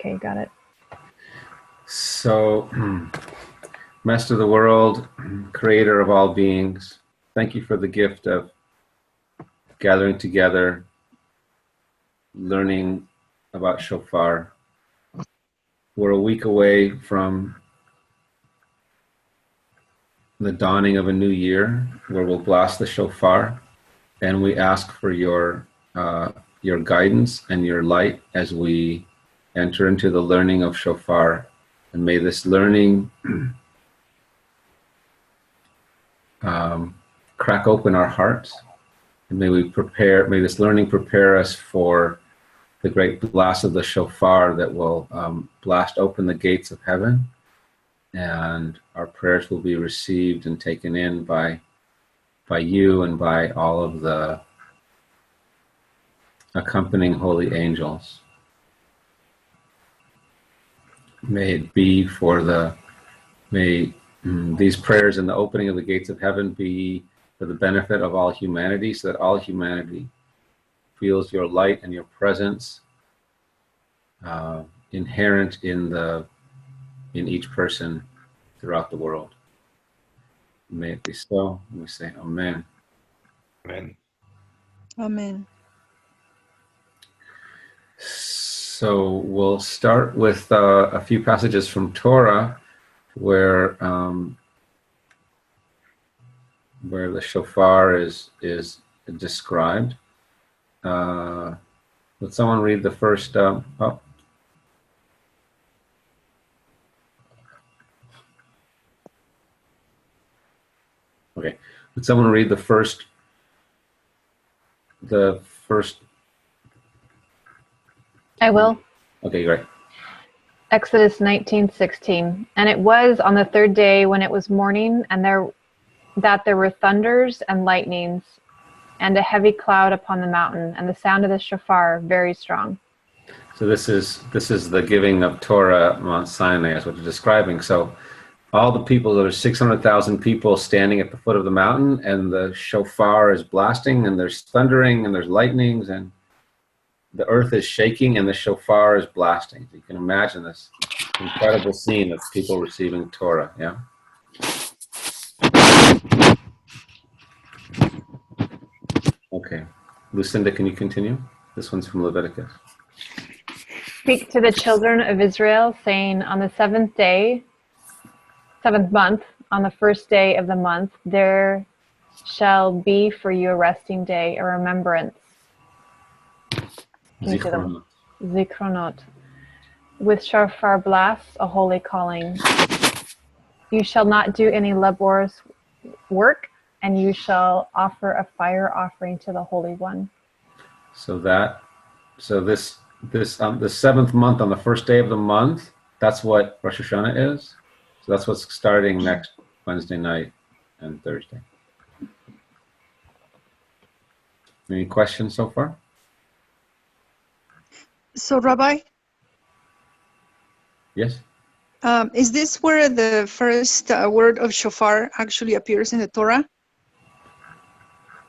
Okay, got it. So, Master of the world, creator of all beings, thank you for the gift of gathering together, learning about Shofar. We're a week away from the dawning of a new year where we'll blast the Shofar, and we ask for your guidance and your light as we enter into the learning of Shofar. And may this learning crack open our hearts, and may this learning prepare us for the great blast of the Shofar that will blast open the gates of heaven, and our prayers will be received and taken in by you and by all of the accompanying holy angels. May these prayers in the opening of the gates of heaven be for the benefit of all humanity, so that all humanity feels your light and your presence inherent in each person throughout the world. May it be so. And we say Amen. Amen. Amen. So we'll start with a few passages from Torah where the shofar is described. Would someone read the first? Okay. Would someone read the first? I will. Okay, great. Exodus 19:16. And it was on the third day when it was morning, and there were thunders and lightnings, and a heavy cloud upon the mountain, and the sound of the shofar very strong. So this is the giving of Torah at Mount Sinai, is what you're describing. So all the people, there are 600,000 people standing at the foot of the mountain, and the shofar is blasting, and there's thundering, and there's lightnings, and the earth is shaking, and the shofar is blasting. You can imagine this incredible scene of people receiving Torah, yeah? Okay. Lucinda, can you continue? This one's from Leviticus. Speak to the children of Israel, saying, on the seventh month, on the first day of the month, there shall be for you a resting day, a remembrance. Zichronot. With shofar blasts, a holy calling. You shall not do any laborious work, and you shall offer a fire offering to the Holy One. So the seventh month, on the first day of the month, that's what Rosh Hashanah is. So that's what's starting next Wednesday night and Thursday. Any questions so far? So, Rabbi? Yes? Is this where the first word of shofar actually appears in the Torah?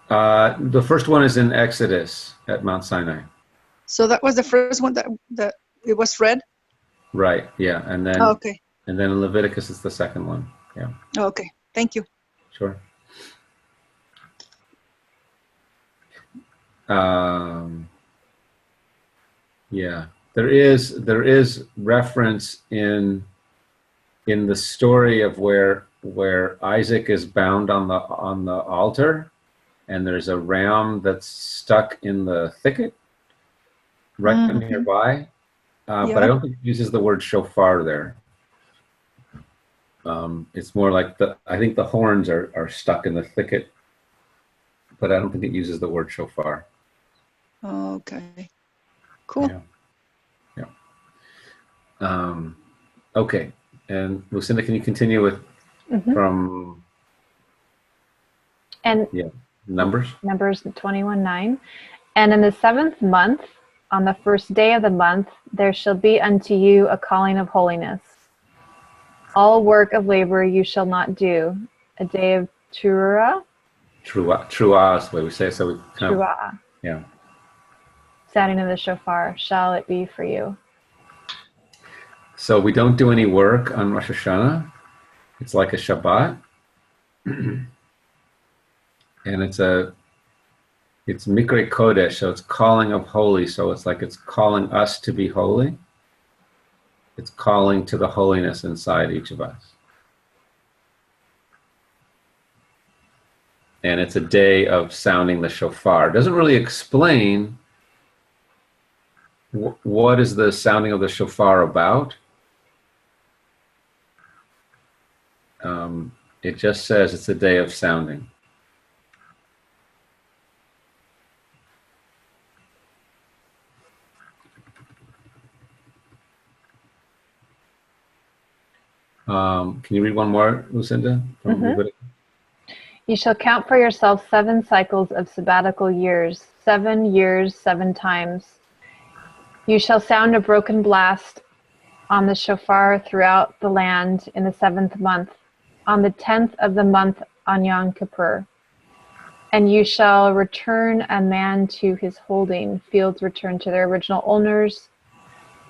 The first one is in Exodus at Mount Sinai. So that was the first one that it was read? Right, yeah. And then okay. And then in Leviticus it's the second one. Yeah. Okay. Thank you. Sure. Yeah. There is reference in the story of where Isaac is bound on the altar, and there's a ram that's stuck in the thicket right nearby. But I don't think it uses the word shofar there. It's more like I think the horns are stuck in the thicket, but I don't think it uses the word shofar. Okay. Cool. Yeah. Okay. And Lucinda, can you continue with from Numbers? Numbers 21:9. And in the 7th month, on the first day of the month, there shall be unto you a calling of holiness. All work of labor you shall not do. A day of Truah. Truah is the way we say it. So we Truah. Yeah. Sounding of the shofar shall it be for you. So we don't do any work on Rosh Hashanah. It's like a Shabbat. And it's Mikre Kodesh, so it's calling of holy. So it's like it's calling us to be holy. It's calling to the holiness inside each of us. And it's a day of sounding the shofar. It doesn't really explain what is the sounding of the shofar about. It just says it's a day of sounding. Can you read one more, Lucinda? You shall count for yourself 7 cycles of sabbatical years, 7 years, 7 times. You shall sound a broken blast on the shofar throughout the land in the 7th month, on the 10th of the month on Yom Kippur. And you shall return a man to his holding, fields return to their original owners,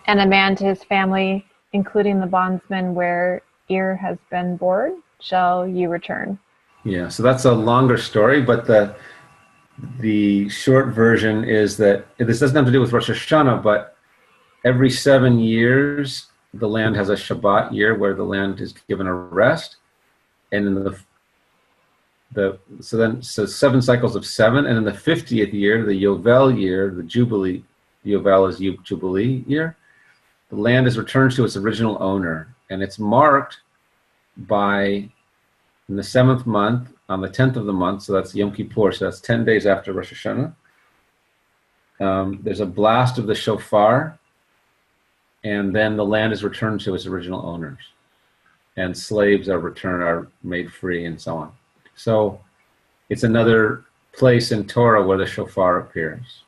and a man to his family, including the bondsman where ear has been bored, shall you return. Yeah, so that's a longer story, but the short version is that this doesn't have to do with Rosh Hashanah, but every 7 years, the land has a Shabbat year where the land is given a rest. And in so 7 cycles of 7, and in the 50th year, the Yovel year, the Jubilee, Yovel is Jubilee year, the land is returned to its original owner, and it's marked by, in the 7th month, on the 10th of the month, so that's Yom Kippur, so that's 10 days after Rosh Hashanah. There's a blast of the shofar, and then the land is returned to its original owners, and slaves are made free, and so on. So it's another place in Torah where the shofar appears.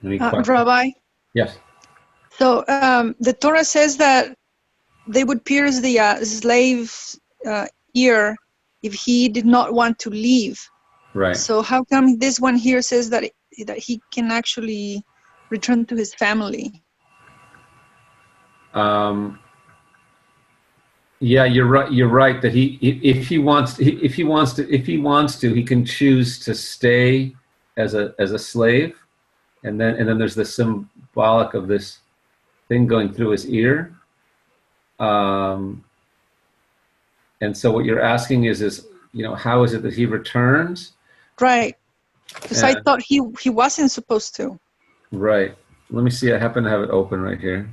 Rabbi? Yes. So the Torah says that they would pierce the slave's ear if he did not want to leave. Right. So how come this one here says that he can actually return to his family? Yeah, you're right. You're right that if he wants to, he can choose to stay as a slave, and then there's the symbolic of this thing going through his ear. And so what you're asking is how is it that he returns? Right. Because I thought he wasn't supposed to. Right. Let me see. I happen to have it open right here.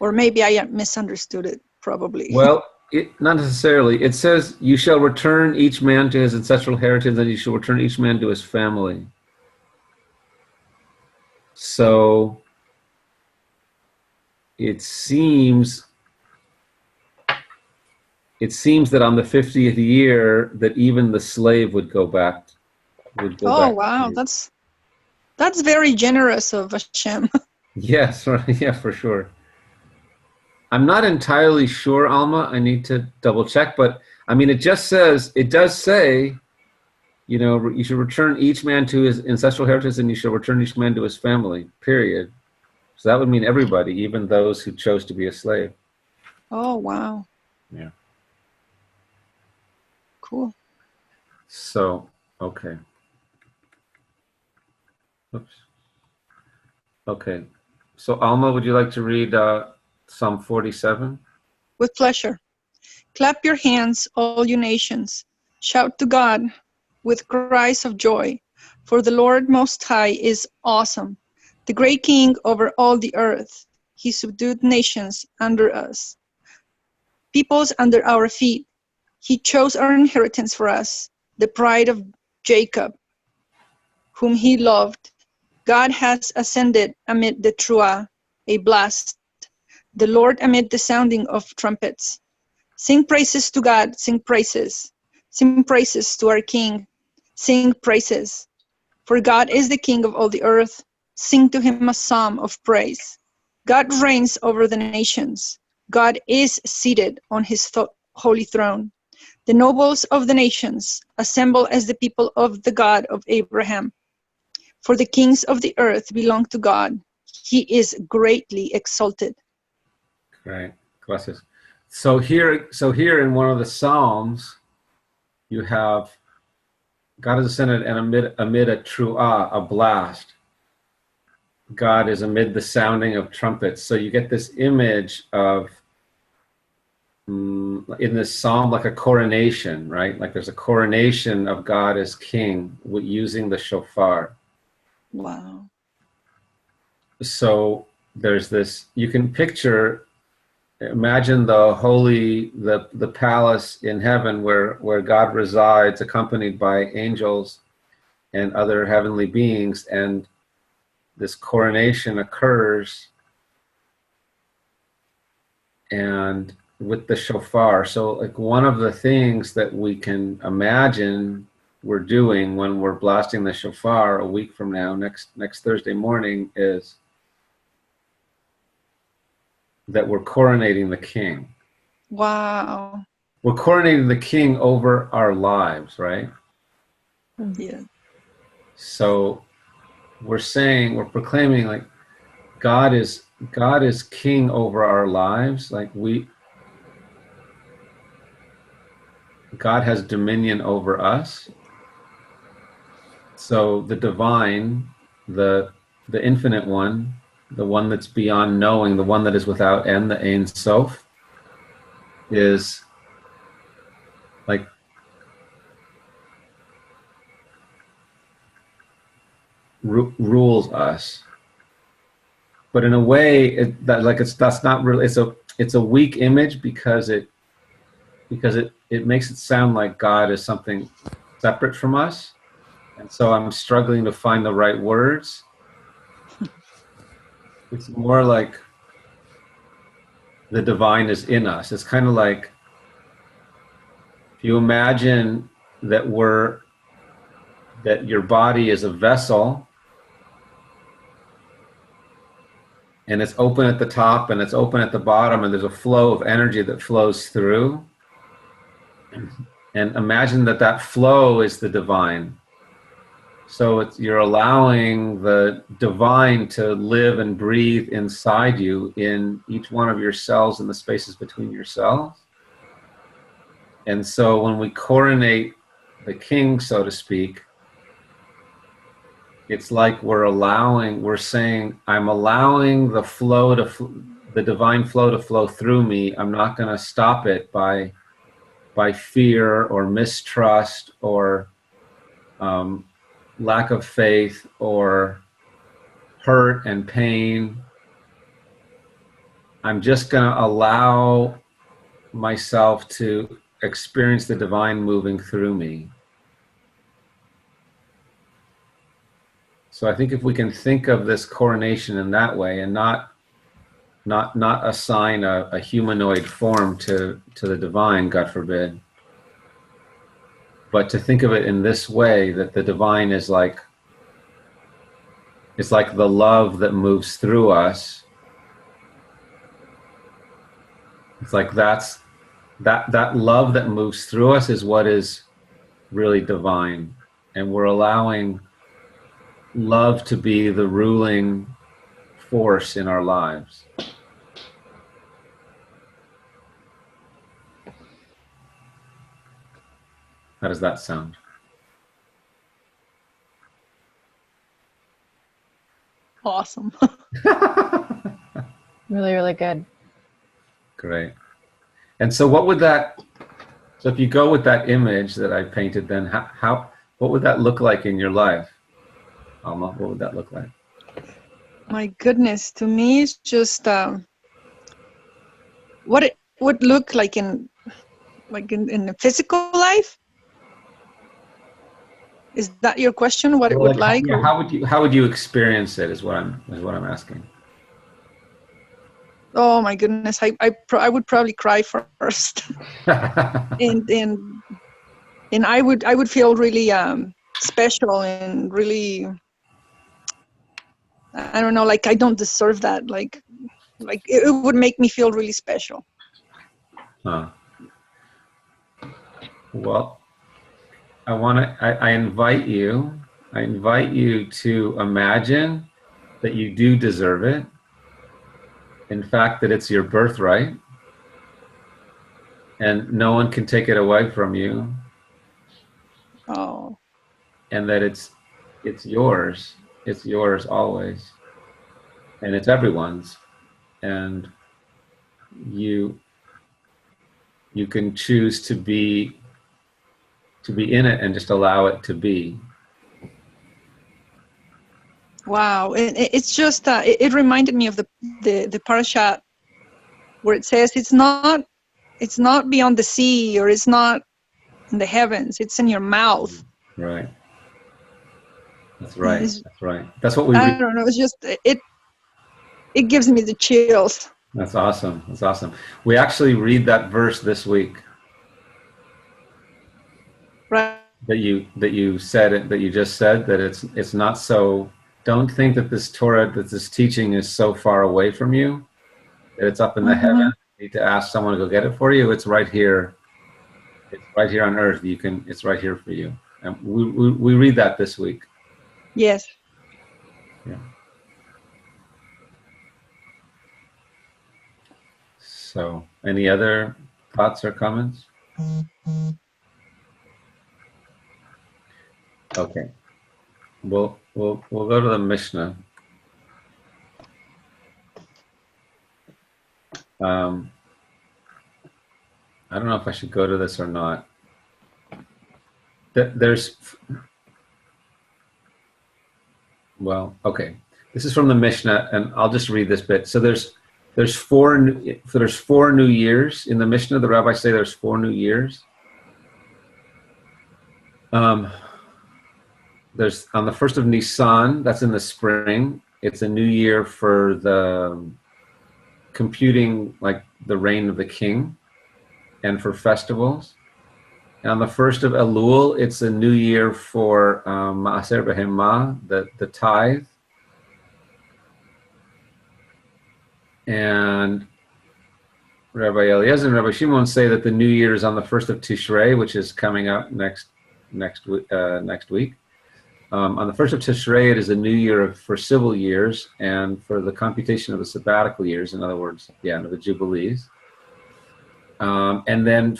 Or maybe I misunderstood it, probably. Well, not necessarily. It says, you shall return each man to his ancestral heritage, and you shall return each man to his family. So it seems that on the 50th year that even the slave would go back. Oh, wow. That's very generous of Hashem. Yes, yeah, for sure. I'm not entirely sure, Alma. I need to double check, but I mean, it does say, you should return each man to his ancestral heritage, and you shall return each man to his family, period. So that would mean everybody, even those who chose to be a slave. Oh, wow. Yeah. Cool. So, okay. Oops. Okay. So, Alma, would you like to read Psalm 47? With pleasure. Clap your hands, all you nations. Shout to God with cries of joy. For the Lord Most High is awesome, the great King over all the earth. He subdued nations under us, peoples under our feet. He chose our inheritance for us, the pride of Jacob, whom he loved. God has ascended amid the Truah, a blast, the Lord amid the sounding of trumpets. Sing praises to God, sing praises. Sing praises to our King, sing praises. For God is the King of all the earth. Sing to him a psalm of praise. God reigns over the nations. God is seated on his holy throne. The nobles of the nations assemble as the people of the God of Abraham. For the kings of the earth belong to God. He is greatly exalted. Great. Gracias. So here in one of the Psalms, you have God is ascended, and amid a truah, a blast, God is amid the sounding of trumpets. So you get this image of, in this psalm, like a coronation, right? Like there's a coronation of God as king using the shofar. Wow. So there's this, you can imagine the palace in heaven where God resides, accompanied by angels and other heavenly beings, and this coronation occurs, and with the shofar. So like one of the things that we can imagine we're doing when we're blasting the shofar a week from now, next Thursday morning, is that we're coronating the king. Wow. We're coronating the king over our lives, right? Yeah. So we're proclaiming, like, God is king over our lives. Like God has dominion over us. So the divine, the infinite one, the one that's beyond knowing, the one that is without end, the Ein Sof, is like rules us. But in a way, that's not really. It's a weak image because it makes it sound like God is something separate from us, and so I'm struggling to find the right words. It's more like the divine is in us. It's kind of like, if you imagine that your body is a vessel, and it's open at the top and it's open at the bottom, and there's a flow of energy that flows through. And imagine that flow is the divine. So you're allowing the divine to live and breathe inside you, in each one of your cells and the spaces between your cells. And so when we coronate the king, so to speak, it's like we're saying, I'm allowing the flow the divine flow to flow through me. I'm not going to stop it by fear or mistrust or lack of faith or hurt and pain. I'm just going to allow myself to experience the divine moving through me. So I think if we can think of this coronation in that way, and not assign a humanoid form to the divine, God forbid, but to think of it in this way, that the divine is like, it's like the love that moves through us. It's like that love that moves through us is what is really divine, and we're allowing love to be the ruling force in our lives. How does that sound? Awesome. Really, really good. Great. And so so if you go with that image that I painted, then what would that look like in your life? Alma, what would that look like? My goodness, to me, it's just what it would look like in the physical life. Is that your question? What it would like? Yeah, how would you experience it? Is what I'm asking. Oh my goodness, I would probably cry first, and I would feel really special and really, I don't know, like I don't deserve that. Like it would make me feel really special. Well, I invite you I invite you to imagine that you do deserve it. In fact, that it's your birthright. And no one can take it away from you. Oh. And that it's yours. It's yours always. And it's everyone's. And you can choose to be in it and just allow it to be. Wow. It's just, it reminded me of the parasha where it says it's not beyond the sea, or it's not in the heavens, it's in your mouth. Right. That's right. That's right. That's what we I don't know, it's just, it gives me the chills. That's awesome. That's awesome. We actually read that verse this week. Right. That you said it, that you just said, that it's not so, don't think that this Torah, that this teaching is so far away from you, that it's up in the heaven. You need to ask someone to go get it for you. It's right here. It's right here on earth. It's right here for you. And we read that this week. Yes. Yeah. So, any other thoughts or comments? Okay. We'll go to the Mishnah. I don't know if I should go to this or not. Okay. This is from the Mishnah, and I'll just read this bit. So there's 4 new years in the Mishnah. The rabbis say there's 4 new years. There's on the 1st of Nisan, that's in the spring. It's a new year for the computing, like the reign of the king, and for festivals. And on the 1st of Elul, it's a new year for Maaser Behemah, the tithe. And Rabbi Eliezer and Rabbi Shimon say that the new year is on the 1st of Tishrei, which is coming up next week. On the 1st of Tishrei, it is a new year for civil years and for the computation of the sabbatical years, in other words, the Jubilees. And then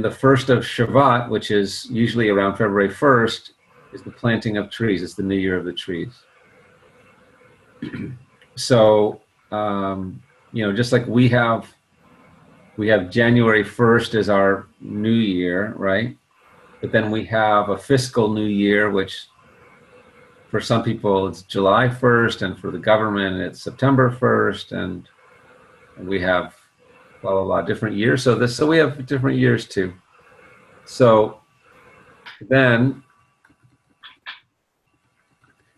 the 1st of Shavat, which is usually around February 1st, is the planting of trees. It's the new year of the trees. So, just like we have January 1st as our new year, right? But then we have a fiscal new year, which for some people it's July 1st, and for the government it's September 1st, and we have blah, blah, blah, different years. So we have different years too. So then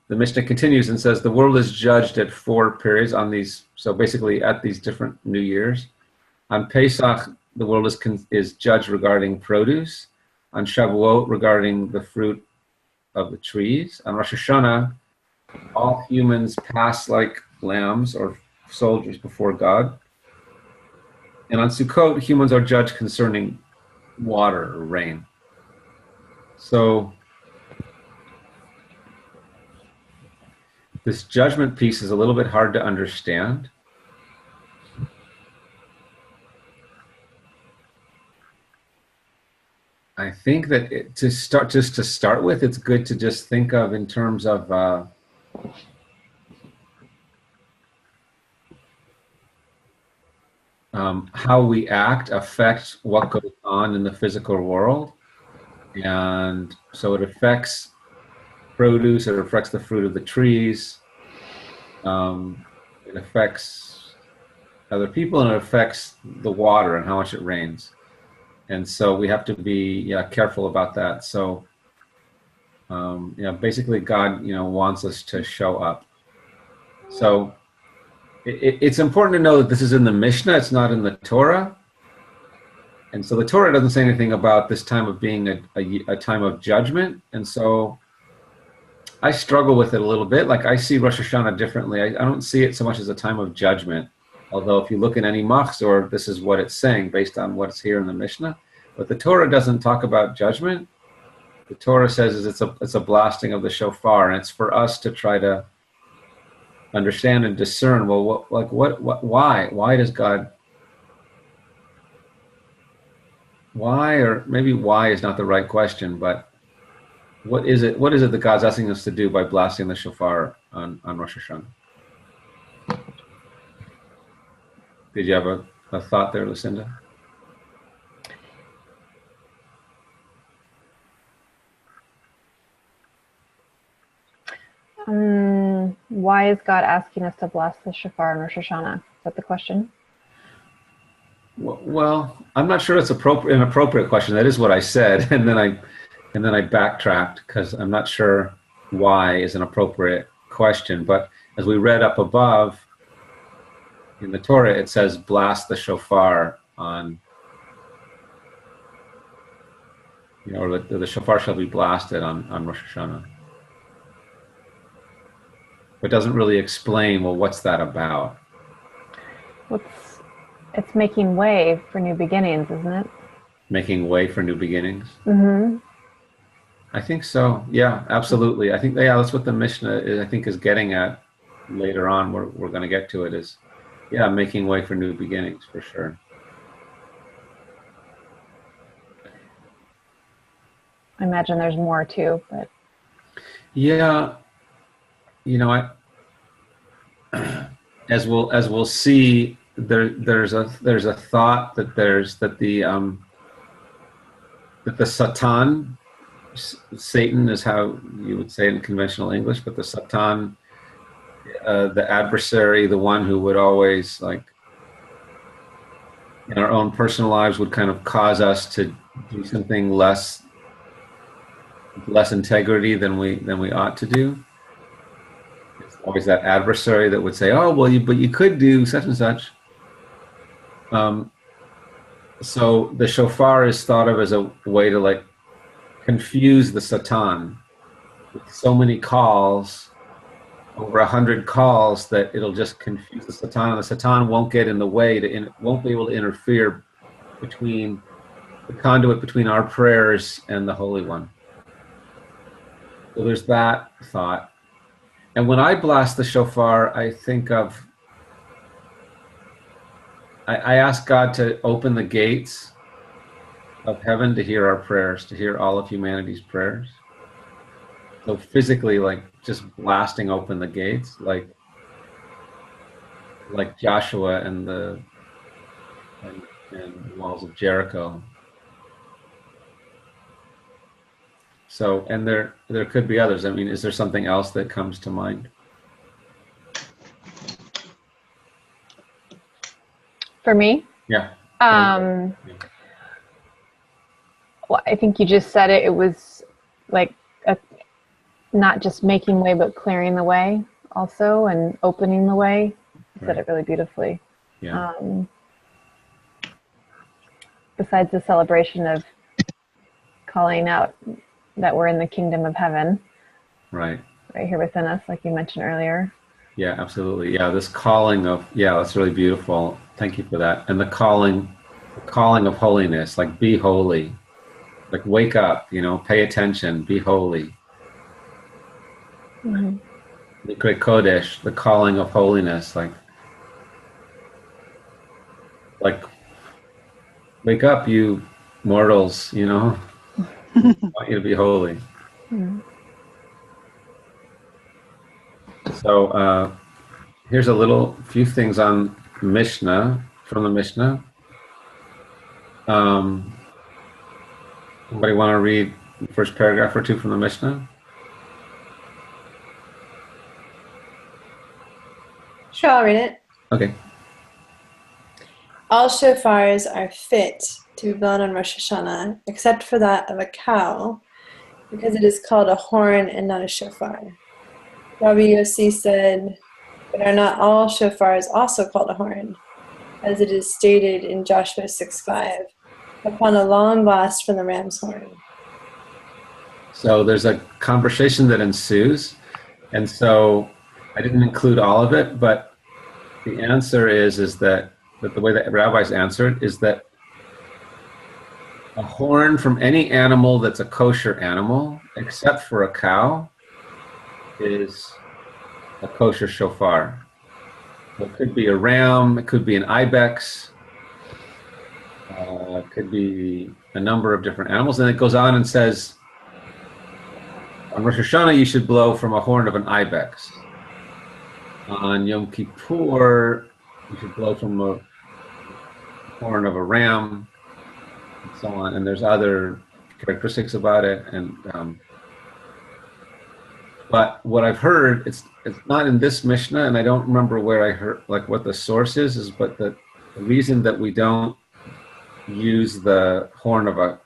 the Mishnah continues and says, the world is judged at 4 periods on these, so basically at these different new years. On Pesach, the world is judged regarding produce. On Shavuot, regarding the fruit of the trees. On Rosh Hashanah, all humans pass like lambs or soldiers before God. And on Sukkot, humans are judged concerning water or rain. So this judgment piece is a little bit hard to understand. I think that to start with, it's good to just think of in terms of how we act affects what goes on in the physical world. And so it affects produce, it affects the fruit of the trees, it affects other people, and it affects the water and how much it rains. And so we have to be careful about that. So basically God wants us to show up. So it's important to know that this is in the Mishnah, it's not in the Torah. And so the Torah doesn't say anything about this time of being a time of judgment. And so I struggle with it a little bit. Like I see Rosh Hashanah differently. I don't see it so much as a time of judgment. Although if you look in any machzor, this is what it's saying based on what's here in the Mishnah. But the Torah doesn't talk about judgment. the Torah says is it's a blasting of the shofar, and it's for us to try to understand and discern. Well, why does God? Why, or maybe why is not the right question, but what is it that God's asking us to do by blasting the shofar on Rosh Hashanah? Did you have a thought there, Lucinda? Why is God asking us to blast the shofar on Rosh Hashanah? Is that the question? Well, I'm not sure it's an appropriate question. That is what I said, and then I backtracked because I'm not sure why is an appropriate question. But as we read up above in the Torah, it says blast the shofar on, or the shofar shall be blasted on Rosh Hashanah. But doesn't really explain, well, what's that about? It's making way for new beginnings, isn't it? Making way for new beginnings? Mm-hmm. I think so. Yeah, absolutely. I think, that's what the Mishnah is getting at later on. We're going to get to it is, making way for new beginnings, for sure. I imagine there's more too, but. Yeah. As we'll see, there's a thought that the Satan, Satan is how you would say it in conventional English, but the Satan, the adversary, the one who would always, like, in our own personal lives would kind of cause us to do something less integrity than we ought to do. Always that adversary that would say, "Oh, well, but you could do such and such." So the shofar is thought of as a way to confuse the Satan with so many calls, over 100 calls, that it'll just confuse the Satan, and the Satan won't get in the way, won't be able to interfere between the conduit between our prayers and the Holy One. So there's that thought. And when I blast the shofar, I think of, I ask God to open the gates of heaven to hear our prayers, to hear all of humanity's prayers. So physically, just blasting open the gates, like Joshua and the walls of Jericho. So, and there could be others. I mean, is there something else that comes to mind? For me? Yeah. Well, I think you just said it. It was not just making way, but clearing the way also, and opening the way. You said it really beautifully. Yeah. Besides the celebration of calling out that we're in the kingdom of heaven, right here within us, like you mentioned earlier. Yeah, absolutely. Yeah, this calling of, that's really beautiful. Thank you for that. And the calling of holiness, like be holy, like wake up, pay attention, be holy. Mm-hmm. The great Kodesh, the calling of holiness, like wake up, you mortals, I want you to be holy. Mm-hmm. So here's a few things on Mishnah, from the Mishnah. Anybody want to read the first paragraph or two from the Mishnah? Sure, I'll read it. Okay. All shofars are fit to be blown on Rosh Hashanah, except for that of a cow, because it is called a horn and not a shofar. Rabbi Yossi said, "But are not all shofars also called a horn, as it is stated in Joshua 6:5, upon a long blast from the ram's horn?" So there's a conversation that ensues, and so I didn't include all of it, but the answer is that the way that rabbis answered is that A horn from any animal that's a kosher animal, except for a cow, is a kosher shofar. So it could be a ram, it could be an ibex, it could be a number of different animals. And it goes on and says, on Rosh Hashanah, you should blow from a horn of an ibex. On Yom Kippur, you should blow from a horn of a ram, and so on. And there's other characteristics about it. And but what I've heard, it's not in this Mishnah, and I don't remember where I heard, like what the source is but the reason that we don't use the horn of a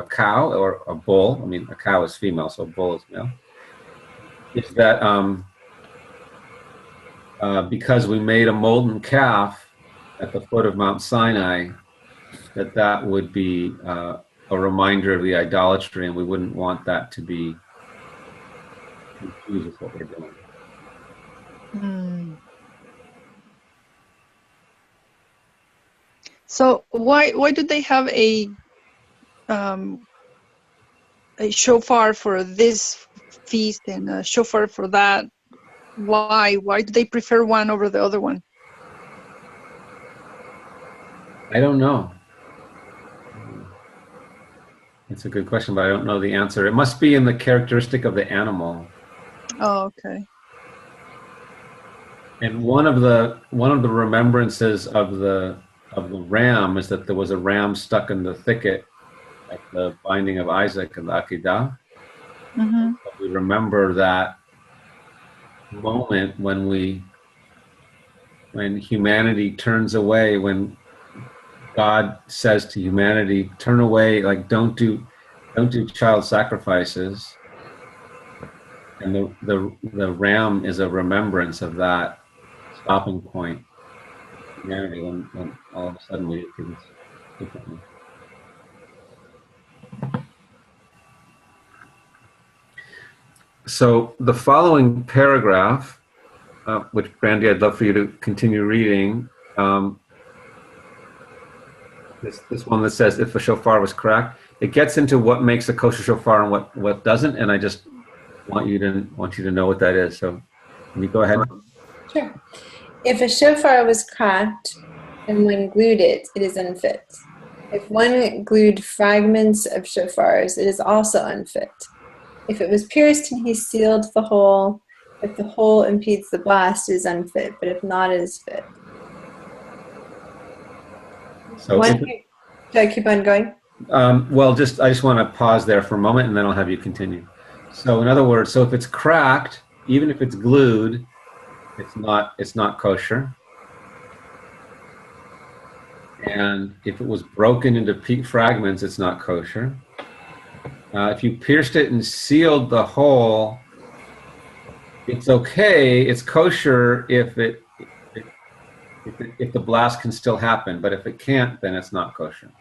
cow or a bull, I mean, a cow is female, so a bull is male, is that because we made a molten calf at the foot of Mount Sinai, that would be a reminder of the idolatry, and we wouldn't want that to be confused with what we're doing. So why do they have a shofar for this feast and a shofar for that? Why do they prefer one over the other one? I don't know. It's a good question, but I don't know the answer. It must be in the characteristic of the animal. Oh, okay. And one of the remembrances of the ram is that there was a ram stuck in the thicket at the binding of Isaac and the Akedah. Mm-hmm. We remember that moment when humanity turns away, when God says to humanity, turn away, like don't do child sacrifices. And the ram is a remembrance of that stopping point. Humanity, when all of a sudden we do things differently. So the following paragraph, which Brandy, I'd love for you to continue reading. This one that says, if a shofar was cracked, it gets into what makes a kosher shofar and what doesn't, and I just want you to know what that is. So can you go ahead? Sure. If a shofar was cracked and one glued it, it is unfit. If one glued fragments of shofars, it is also unfit. If it was pierced and he sealed the hole, if the hole impedes the blast, it is unfit, but if not, it is fit. So Should I keep on going? Well, I just want to pause there for a moment, and then I'll have you continue. So in other words, so if it's cracked, even if it's glued, it's not kosher. And if it was broken into fragments, it's not kosher. If you pierced it and sealed the hole, it's okay. It's kosher if the blast can still happen, but if it can't, then it's not kosher.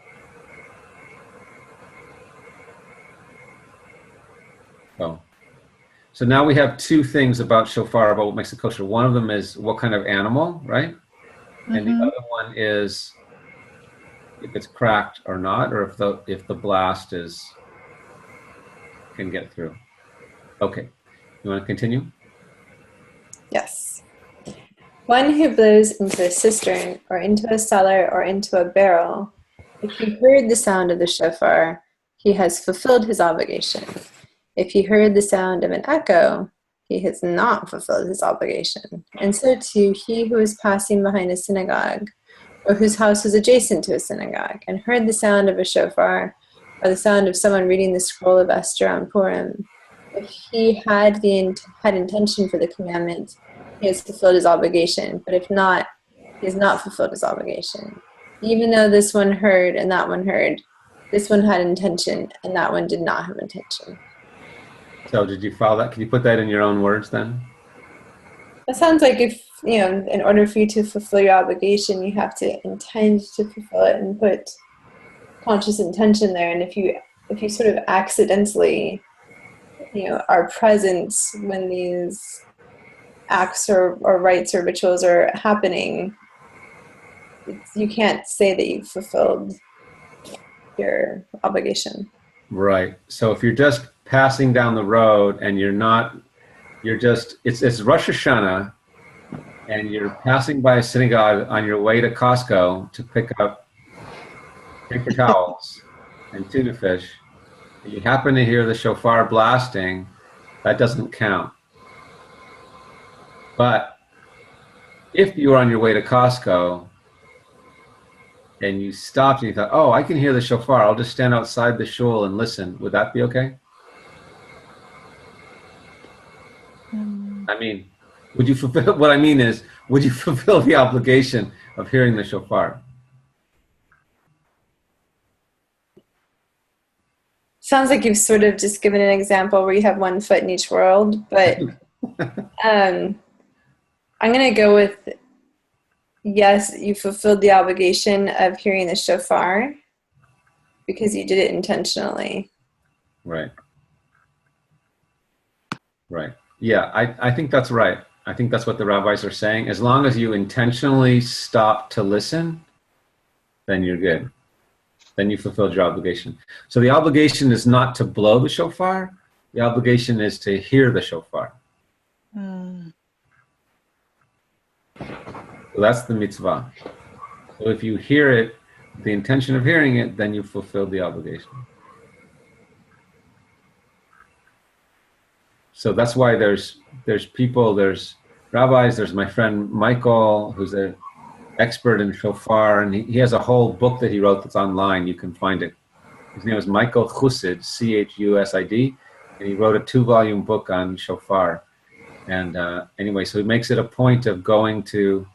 So now we have two things about shofar, about what makes it kosher. One of them is what kind of animal, right? Mm-hmm. And the other one is if it's cracked or not, or if the blast can get through. Okay, you want to continue? Yes. One who blows into a cistern or into a cellar or into a barrel, if he heard the sound of the shofar, he has fulfilled his obligation. If he heard the sound of an echo, he has not fulfilled his obligation. And so too, he who is passing behind a synagogue, or whose house was adjacent to a synagogue, and heard the sound of a shofar, or the sound of someone reading the scroll of Esther on Purim, if he had intention for the commandment, he has fulfilled his obligation. But if not, he has not fulfilled his obligation. Even though this one heard and that one heard, this one had intention and that one did not have intention. So did you follow that? Can you put that in your own words then? That sounds like if, in order for you to fulfill your obligation, you have to intend to fulfill it and put conscious intention there. And if you sort of accidentally, are present when these acts or rites or rituals are happening, you can't say that you've fulfilled your obligation. Right. So if you're just passing down the road and it's Rosh Hashanah and you're passing by a synagogue on your way to Costco to pick up paper towels and tuna fish, and you happen to hear the shofar blasting, that doesn't count. But if you were on your way to Costco and you stopped and you thought, oh, I can hear the shofar, I'll just stand outside the shul and listen, would that be okay? I mean, would you fulfill, what I mean is, would you fulfill the obligation of hearing the shofar? Sounds like you've sort of just given an example where you have one foot in each world, but I'm going to go with yes, you fulfilled the obligation of hearing the shofar because you did it intentionally. Right. Right. Yeah, I think that's right. I think that's what the rabbis are saying. As long as you intentionally stop to listen, then you're good. Then you fulfilled your obligation. So the obligation is not to blow the shofar. The obligation is to hear the shofar. So that's the mitzvah. So if you hear it, the intention of hearing it, then you fulfilled the obligation. So that's why there's people, there's rabbis, there's my friend Michael, who's an expert in shofar, and he has a whole book that he wrote that's online. You can find it. His name is Michael Chusid, C-H-U-S-I-D, and he wrote a 2-volume book on shofar. And anyway, so he makes it a point of going to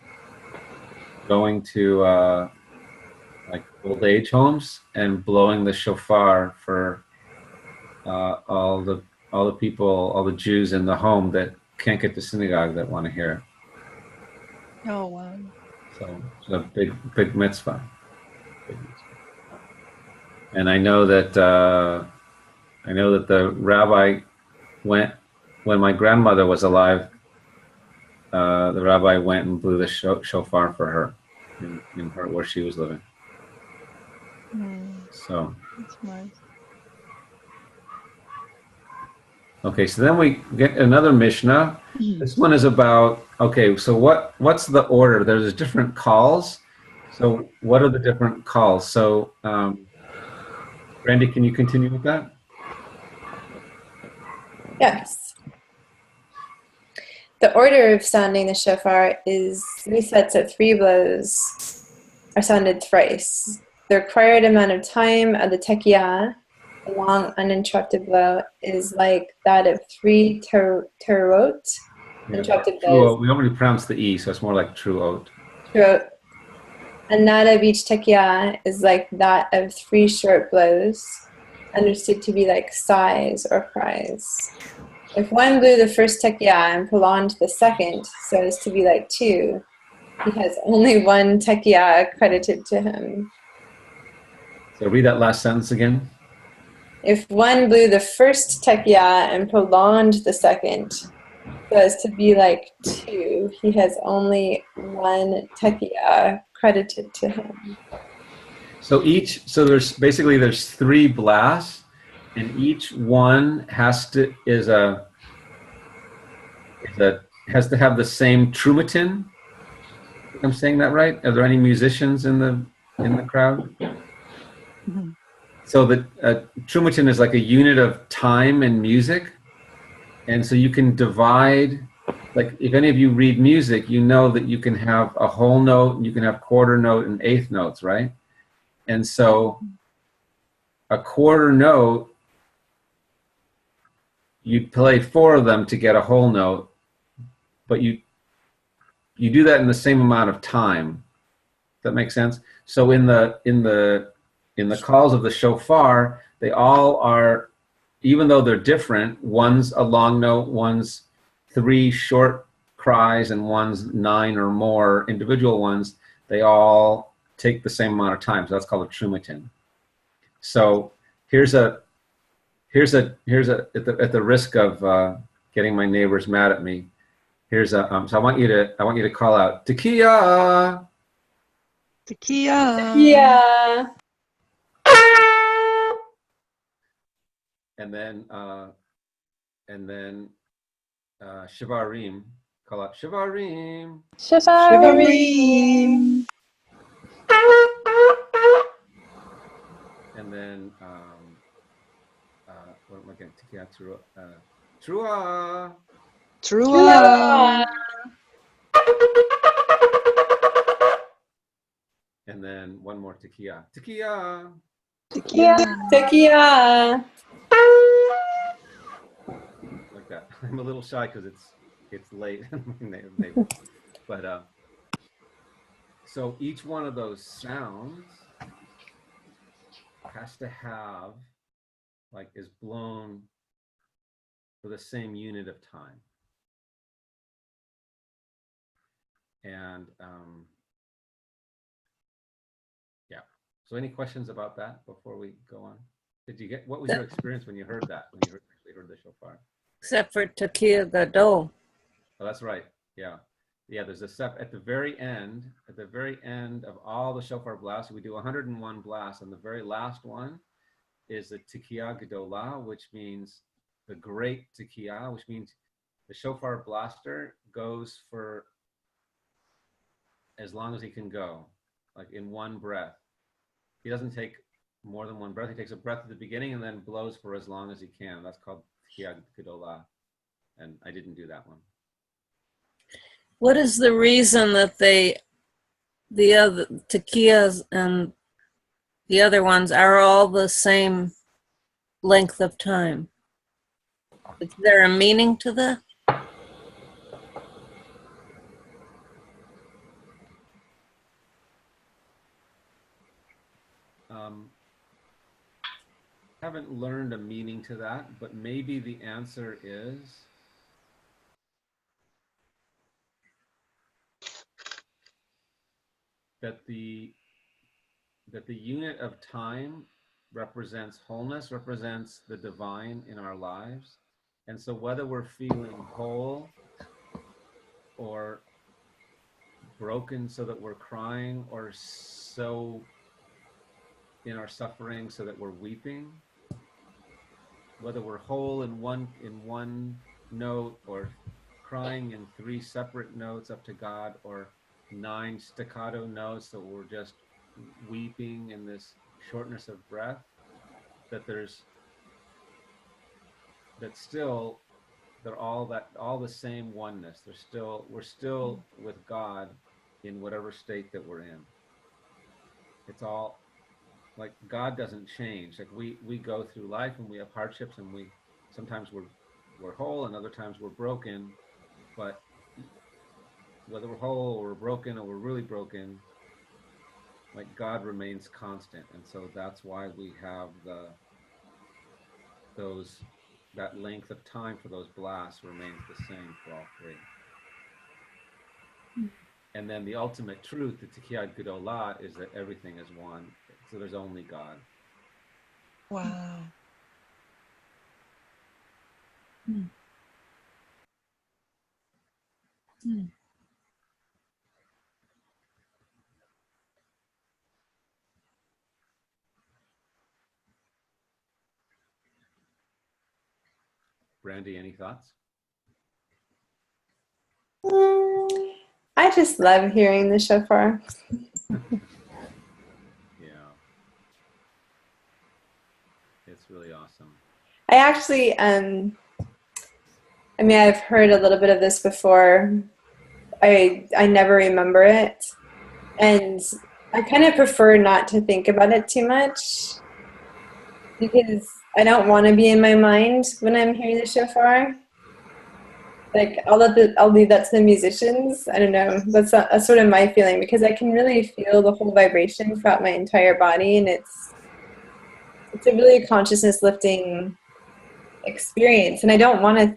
like old age homes and blowing the shofar for all the people, all the Jews in the home that can't get to synagogue that want to hear it. Oh, wow. So it's a big mitzvah. And I know that the rabbi went, when my grandmother was alive, the rabbi went and blew the shofar for her in her where she was living. So That's nice. okay, so then we get another Mishnah. This one is about, okay, so what's the order? There's different calls. So what are the different calls? So Randy, can you continue with that? Yes. The order of sounding the shofar is 3 sets of 3 blows are sounded thrice. The required amount of time of the tekiyah, a long uninterrupted blow, is like that of 3 terot, interrupted blows. We don't really pronounce the E, so it's more like truot. Terot. And that of each tekiyah is like that of 3 short blows, understood to be like sighs or cries. If one blew the first tekiyah and prolonged the second so as to be like 2, he has only 1 tekiyah credited to him. So read that last sentence again. If one blew the first tekiyah and prolonged the second so as to be like 2, he has only 1 tekiyah credited to him. So there's 3 blasts, and each one has to have the same trumatin. I'm saying that right? Are there any musicians in the crowd? Mm-hmm. So the trumatin is like a unit of time in music, and so you can divide. Like if any of you read music, you know that you can have a whole note, and you can have quarter note and eighth notes, right? And so a quarter note, you play 4 of them to get a whole note, but you do that in the same amount of time. Does that make sense? So in the calls of the shofar, they all are, even though they're different, one's a long note, one's 3 short cries, and one's 9 or more individual ones, they all take the same amount of time. So that's called a trumatin. So here's at the risk of getting my neighbors mad at me. So I want you to call out tekiah. Tekiah. Yeah. and then Shivarim. Call out Shivarim. Shivarim. And then what am I getting? Tikia Trua. Trua. And then one more Tikia. Tikia. Tekiah. Like that. I'm a little shy because it's late. But so each one of those sounds has to have, like, is blown for the same unit of time. And yeah. So any questions about that before we go on? What was your experience when you heard that, when you actually heard the shofar? Except for Tekiah Gadol. Oh, that's right. Yeah. Yeah, there's a step at the very end of all the shofar blasts. We do 101 blasts, and the very last one is the Tekiah Gedolah, which means the great Tekiah, which means the shofar blaster goes for as long as he can go, like in one breath. He doesn't take more than one breath. He takes a breath at the beginning and then blows for as long as he can. That's called Tekiah Gedolah, and I didn't do that one. What is the reason that the other Tekiahs and the other ones are all the same length of time? Is there a meaning to that? Haven't learned a meaning to that, but maybe the answer is that the unit of time represents wholeness, represents the divine in our lives. And so whether we're feeling whole or broken so that we're crying, or so in our suffering so that we're weeping, whether we're whole in one note, or crying in 3 separate notes up to God, or 9 staccato notes that we're just weeping in this shortness of breath, they're all the same oneness. We're still with God in whatever state that we're in. It's all like God doesn't change. Like we go through life and we have hardships, and sometimes we're whole and other times we're broken, but whether we're whole or we're broken or we're really broken, like God remains constant. And so that's why we have that length of time for those blasts remains the same for all 3. And then the ultimate truth, the Tekiah Gedolah, is that everything is one. So there's only God. Wow. Brandy, any thoughts? I just love hearing the shofar. Yeah. It's really awesome. I actually, I've heard a little bit of this before. I never remember it. And I kind of prefer not to think about it too much, because I don't want to be in my mind when I'm hearing the shofar. Like, I'll leave that to the musicians. I don't know. That's sort of my feeling, because I can really feel the whole vibration throughout my entire body, and it's a really consciousness lifting experience. And I don't want to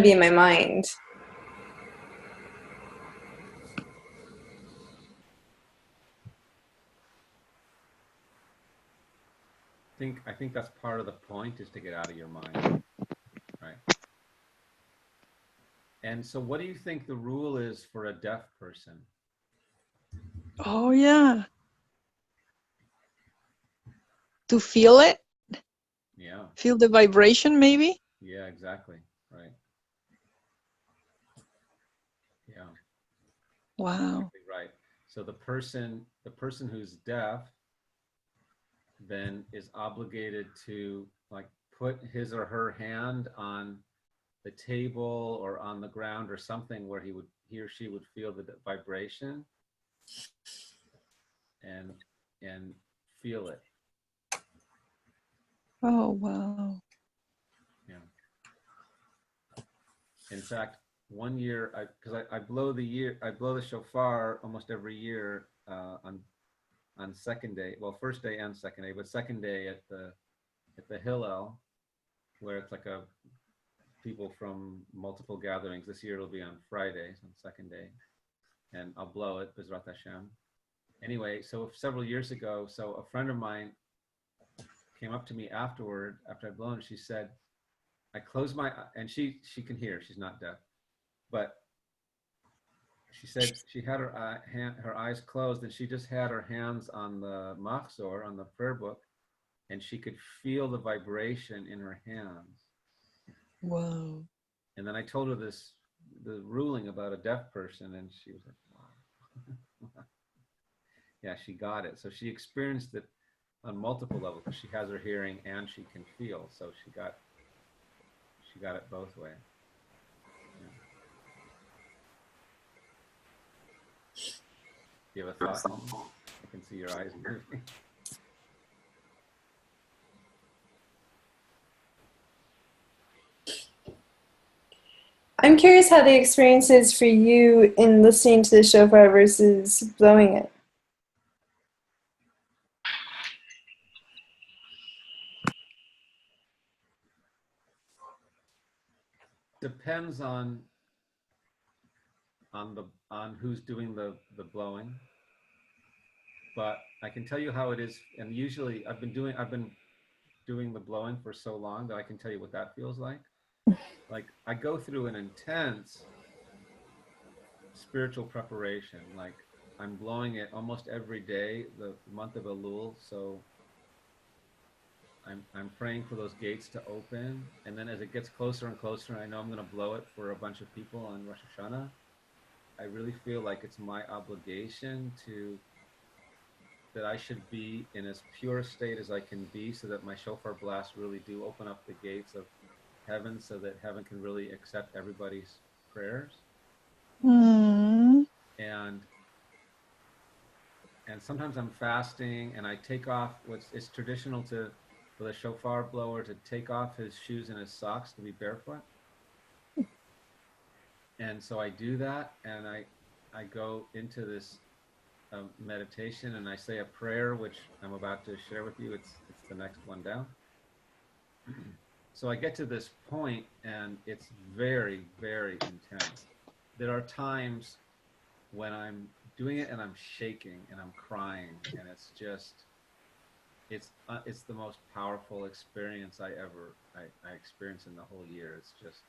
be in my mind. I think that's part of the point, is to get out of your mind, right? And so what do you think the rule is for a deaf person? Oh, yeah. To feel it? Yeah. Feel the vibration, maybe? Yeah, exactly. Right. Yeah. Wow. Exactly right. So the person who's deaf then is obligated to like put his or her hand on the table or on the ground or something where he or she would feel the vibration and feel it. Oh, wow. Yeah. In fact, one year, because I blow the shofar almost every year on second day. Well, first day and second day, but second day at the Hillel, where it's like a people from multiple gatherings. This year it'll be on Fridays, on second day, and I'll blow it, Bezrat Hashem. Anyway, so several years ago, so a friend of mine came up to me afterward, after I'd blown, she said, I closed my, and she can hear, she's not deaf, but she said she had her eyes closed and she just had her hands on the machzor, on the prayer book, and she could feel the vibration in her hands. Wow. And then I told her the ruling about a deaf person, and she was like, wow. Yeah, she got it. So she experienced it on multiple levels because she has her hearing and she can feel. So she got it both ways. Yeah. Do you have a thought? I can see your eyes moving. I'm curious how the experience is for you in listening to the shofar versus blowing it. Depends on who's doing the blowing, but I can tell you how it is. And usually, I've been doing the blowing for so long that I can tell you what that feels like. Like I go through an intense spiritual preparation. Like I'm blowing it almost every day, the month of Elul. So I'm praying for those gates to open, and then as it gets closer and closer, and I know I'm going to blow it for a bunch of people on Rosh Hashanah, I really feel like it's my obligation that I should be in as pure a state as I can be, so that my shofar blasts really do open up the gates of heaven, so that heaven can really accept everybody's prayers. And sometimes I'm fasting and I take off it's traditional for the shofar blower to take off his shoes and his socks, to be barefoot. And so I do that, and I go into this meditation, and I say a prayer, which I'm about to share with you. It's the next one down. So I get to this point, and it's very, very intense. There are times when I'm doing it and I'm shaking and I'm crying, and it's just, it's the most powerful experience I experience in the whole year. It's just,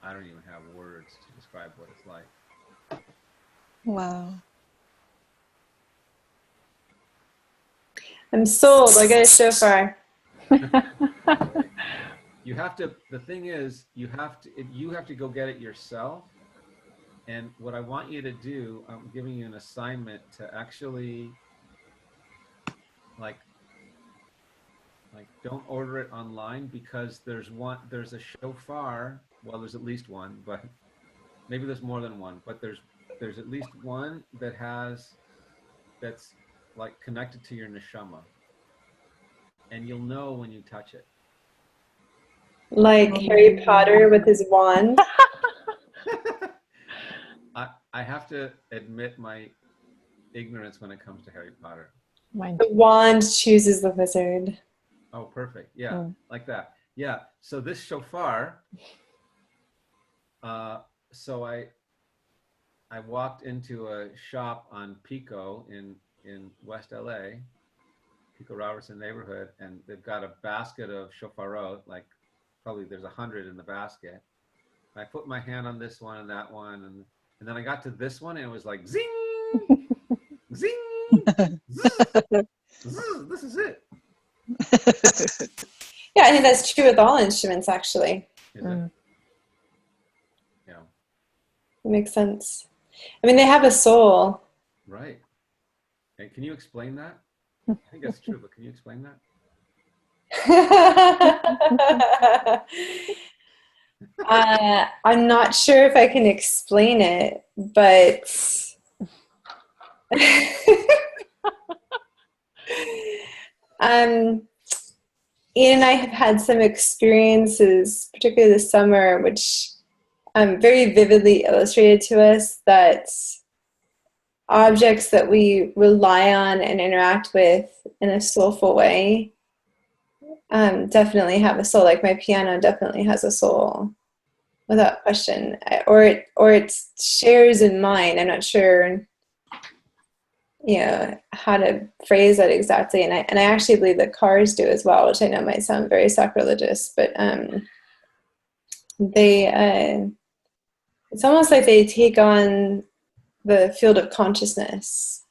I don't even have words to describe what it's like. Wow. I'm sold. I got a shofar. You have to, the thing is, you have to go get it yourself. And what I want you to do, I'm giving you an assignment to actually like don't order it online, because there's a shofar. Well, there's at least one, but maybe there's more than one, but there's at least one that's like connected to your neshama. And you'll know when you touch it. Like Harry Potter with his wand. I have to admit my ignorance when it comes to Harry Potter. The wand chooses the wizard. Oh, perfect. Yeah, like that. Yeah. So this shofar, so I walked into a shop on Pico in West LA, Pico Robertson neighborhood, and they've got a basket of shofarot, like probably there's 100 in the basket. And I put my hand on this one and that one, and then I got to this one, and it was like zing, zing, zzz, zzz, this is it. Yeah, I think that's true with all instruments, actually. Is it? Yeah. It makes sense. I mean, they have a soul. Right. And can you explain that? I think that's true, but can you explain that? I'm not sure if I can explain it, but Ian and I have had some experiences, particularly this summer, which very vividly illustrated to us that objects that we rely on and interact with in a soulful way definitely have a soul. Like my piano definitely has a soul, without question. Or it shares in mine. I'm not sure, how to phrase that exactly. And I actually believe that cars do as well, which I know might sound very sacrilegious, but they it's almost like they take on the field of consciousness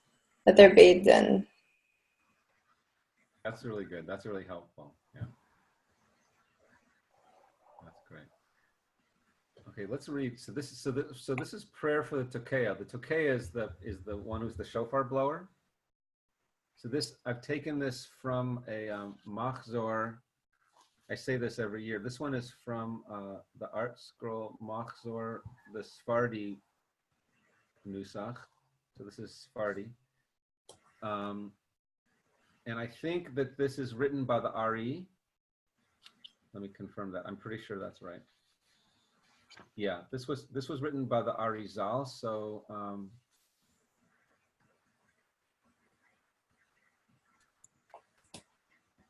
that they're bathed in. That's really good. That's really helpful. Yeah. That's great. Okay, let's read. So this is prayer for the Tokeya. The Tokeya is the one who's the shofar blower. So this, I've taken this from a Machzor. I say this every year. This one is from the Art Scroll Machzor, the Sephardi Nusach. So this is Sephardi. And I think that this is written by the Ari. Let me confirm that. I'm pretty sure that's right. Yeah, this was written by the Ari Zal. So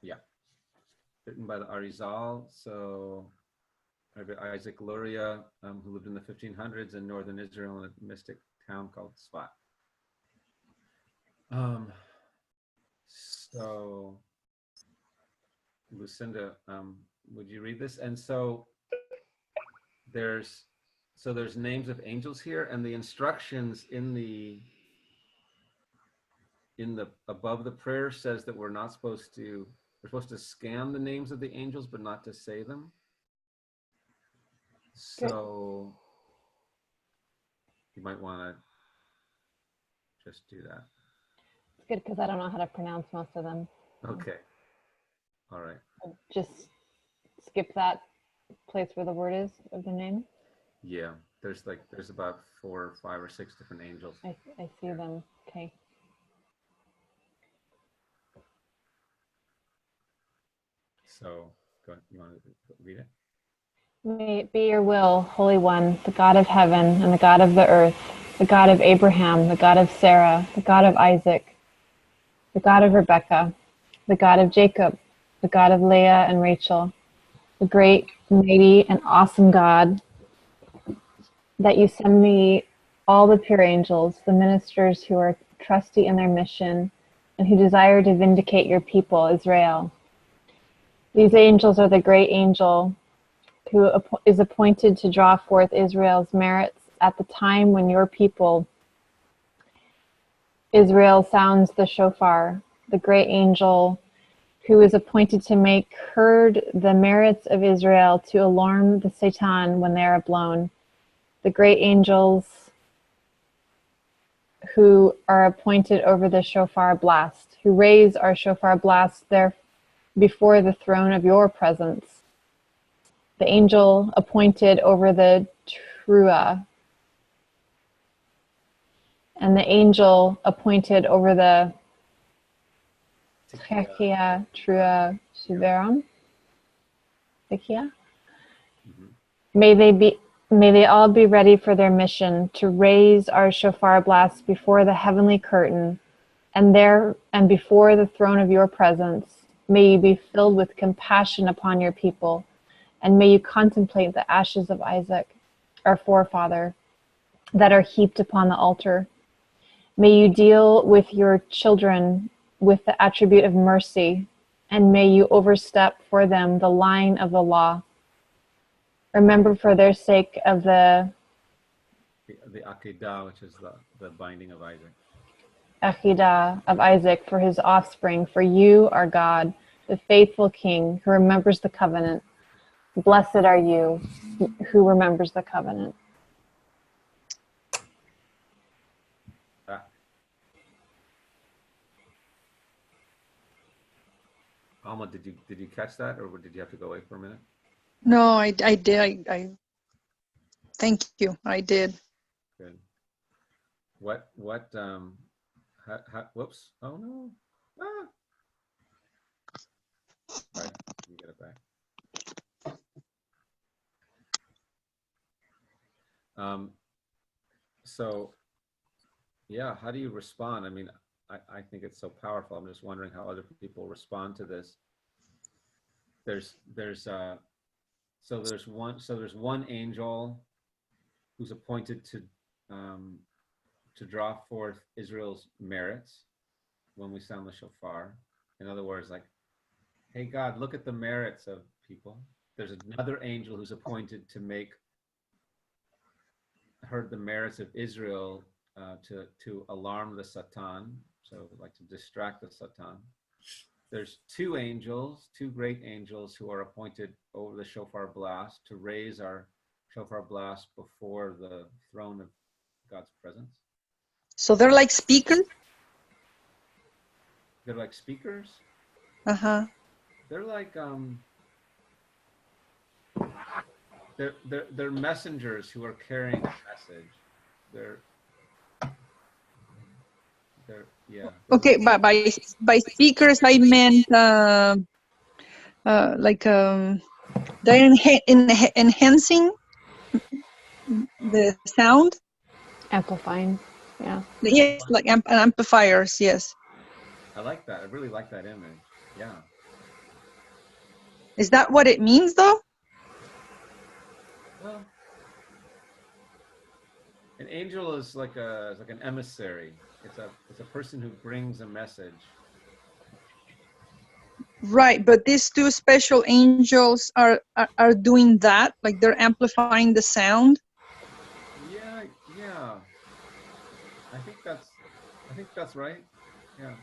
yeah, written by the Ari Zal. So Rabbi Isaac Luria, who lived in the 1500s in northern Israel in a mystic town called Sfat. So Lucinda, would you read this? And so there's names of angels here, and the instructions in the above the prayer says that we're supposed to scan the names of the angels, but not to say them. So you might want to just do that. It's good because I don't know how to pronounce most of them. Okay. All right. I'll just skip that place where the word is of the name. Yeah. There's about 4 or 5 or 6 different angels. I see them. Okay. So go ahead. You want to read it? May it be your will, Holy One, the God of heaven and the God of the earth, the God of Abraham, the God of Sarah, the God of Isaac, the God of Rebekah, the God of Jacob, the God of Leah and Rachel, the great, mighty, and awesome God, that you send me all the pure angels, the ministers who are trusty in their mission and who desire to vindicate your people, Israel. These angels are the great angel who is appointed to draw forth Israel's merits at the time when your people, Israel, sounds the shofar, the great angel who is appointed to make heard the merits of Israel to alarm the Satan when they are blown. The great angels who are appointed over the shofar blast, who raise our shofar blast there before the throne of your presence. The angel appointed over the Trua, and the angel appointed over the Tekia, Trua, Shiveram. Tekia? May they all be ready for their mission to raise our shofar blast before the heavenly curtain, and before the throne of your presence. May you be filled with compassion upon your people, and may you contemplate the ashes of Isaac, our forefather, that are heaped upon the altar. May you deal with your children with the attribute of mercy, and may you overstep for them the line of the law. Remember for their sake of the Akedah, which is the binding of Isaac. Akedah of Isaac for his offspring, for you are God, the faithful king who remembers the covenant. Blessed are you who remembers the covenant. Alma, did you catch that, or did you have to go away for a minute? No, I did. I thank you. I did. Good. What whoops. Oh no. Ah. All right, let me get it back. So yeah, how do you respond? I mean, I think it's so powerful. I'm just wondering how other people respond to this. There's one angel who's appointed to draw forth Israel's merits when we sound the shofar. In other words, like, hey God, look at the merits of people. There's another angel who's appointed to make heard the merits of Israel, to alarm the Satan, so like to distract the Satan. There's two great angels who are appointed over the shofar blast to raise our shofar blast before the throne of God's presence. So they're like speakers? They're like speakers? Uh-huh. They're like they're messengers who are carrying a message. They're yeah. Okay, but by speakers I meant like they're enhancing the sound. Amplifying, yeah. Yes, like amplifiers. Yes. I like that. I really like that image. Yeah. Is that what it means, though? Well, an angel is like an emissary. It's a person who brings a message. Right, but these two special angels are doing that, like they're amplifying the sound. Yeah. I think that's right. Yeah.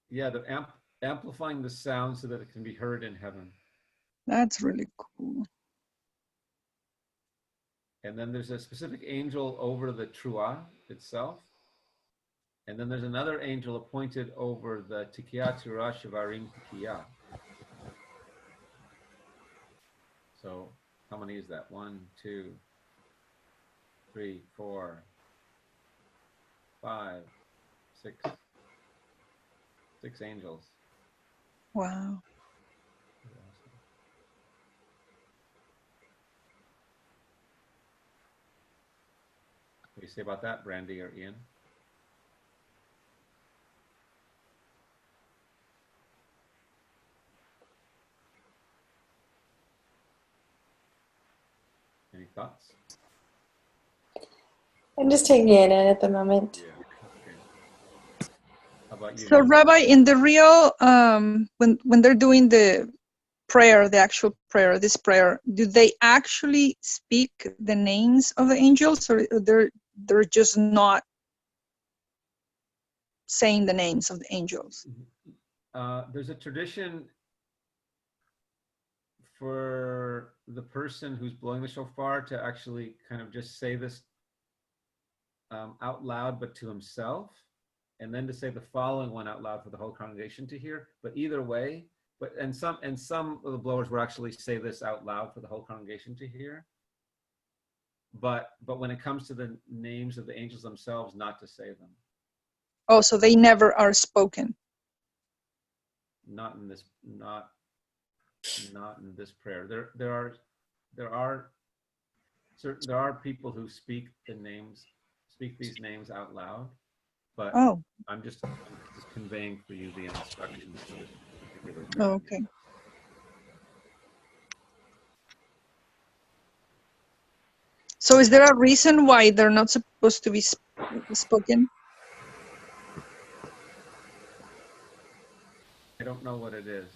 Yeah, they're amplifying the sound so that it can be heard in heaven. That's really cool. And then there's a specific angel over the Truah itself. And then there's another angel appointed over the Tikiyah Turah Shivarim Tikiyah. So how many is that? 1, 2, 3, 4, 5, 6. 6 angels. Wow. What do you say about that, Brandy or Ian? Any thoughts? I'm just taking it in at the moment. Yeah. Okay. How about you? So, Rabbi, in the real, when they're doing the prayer, the actual prayer, this prayer, do they actually speak the names of the angels, or they're just not saying the names of the angels? There's a tradition for the person who's blowing the shofar to actually kind of just say this out loud, but to himself, and then to say the following one out loud for the whole congregation to hear. But either way, some of the blowers will actually say this out loud for the whole congregation to hear. But when it comes to the names of the angels themselves, not to say them. Oh, so they never are spoken. Not in this prayer. There are people who speak these names out loud, but I'm just conveying for you the instructions for this particular prayer. Oh, okay. So is there a reason why they're not supposed to be spoken? I don't know what it is.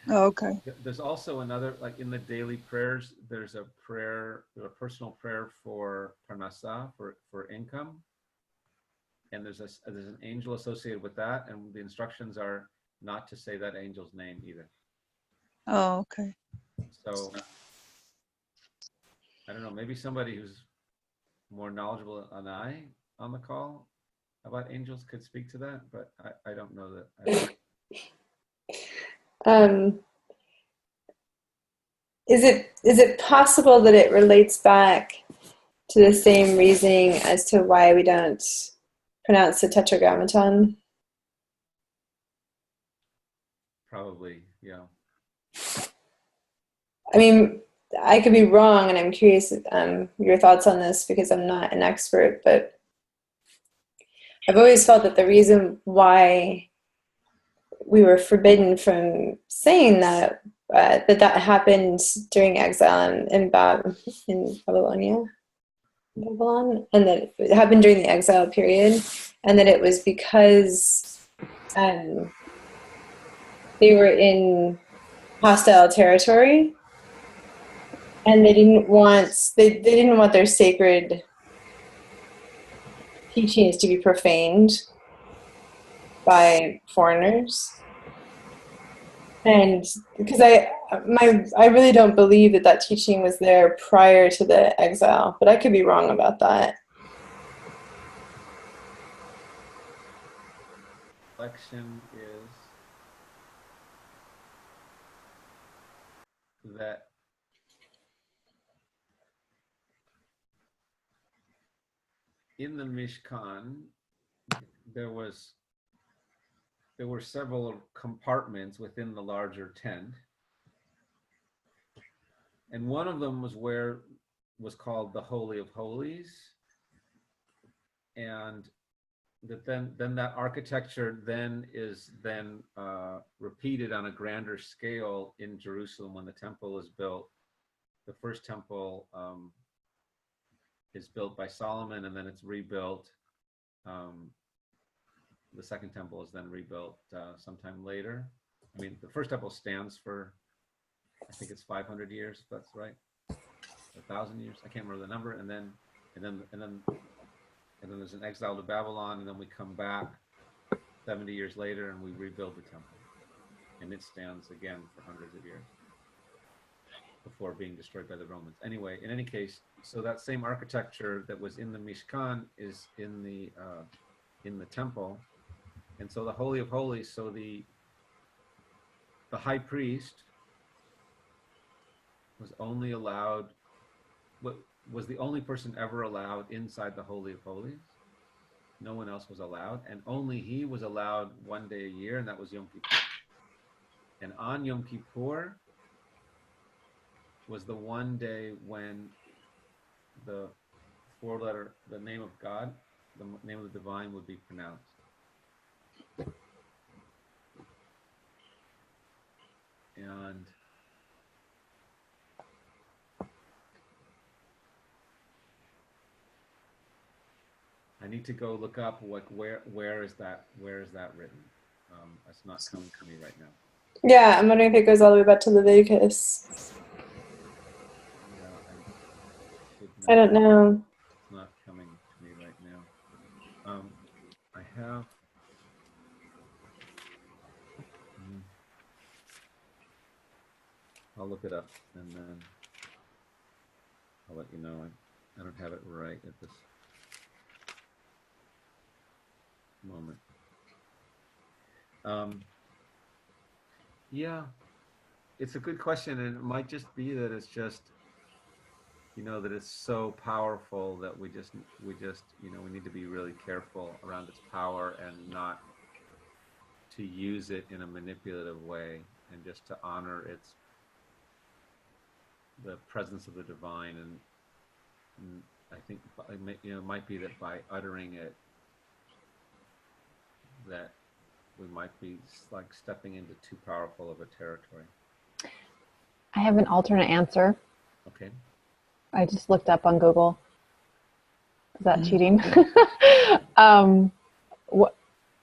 Oh, okay. There's also another, like in the daily prayers, there's a personal prayer for parnasa, for income. and there's an angel associated with that, and the instructions are not to say that angel's name either. Oh, okay. So I don't know, maybe somebody who's more knowledgeable than I on the call about angels could speak to that, but I don't know that. Is it possible that it relates back to the same reasoning as to why we don't pronounce the Tetragrammaton? Probably, yeah. I mean, I could be wrong, and I'm curious your thoughts on this because I'm not an expert, but I've always felt that the reason why we were forbidden from saying that that happened during exile in Babylon, and that it happened during the exile period, and that it was because they were in hostile territory, and they didn't want their sacred teachings to be profaned by foreigners. And because I really don't believe that teaching was there prior to the exile, but I could be wrong about that. Reflection is that in the Mishkan, there were several compartments within the larger tent, and one of them was called the Holy of Holies, and that then that architecture is repeated on a grander scale in Jerusalem when the temple is built. The first temple is built by Solomon, and then it's rebuilt. The second temple is then rebuilt sometime later. I mean, the first temple stands for, I think it's 500 years, if that's right, 1,000 years. I can't remember the number. And then there's an exile to Babylon, and then we come back 70 years later and we rebuild the temple, and it stands again for hundreds of years before being destroyed by the Romans. Anyway, in any case, so that same architecture that was in the Mishkan is in the temple. And so the Holy of Holies, so the high priest was only allowed, was the only person ever allowed inside the Holy of Holies. No one else was allowed, and only he was allowed one day a year, and that was Yom Kippur. And on Yom Kippur was the one day when the name of God, the name of the divine would be pronounced. And I need to go look up where is that written. It's not coming to me right now. Yeah, I'm wondering if it goes all the way back to Leviticus. I don't know. It's not coming to me right now. I have. I'll look it up and then I'll let you know. I don't have it right at this moment. Yeah, it's a good question, and it might just be that it's just, that it's so powerful that we just we need to be really careful around its power and not to use it in a manipulative way, and just to honor the presence of the divine. And I think it might be that by uttering it, that we might be like stepping into too powerful of a territory. I have an alternate answer. Okay. I just looked up on Google. Is that cheating?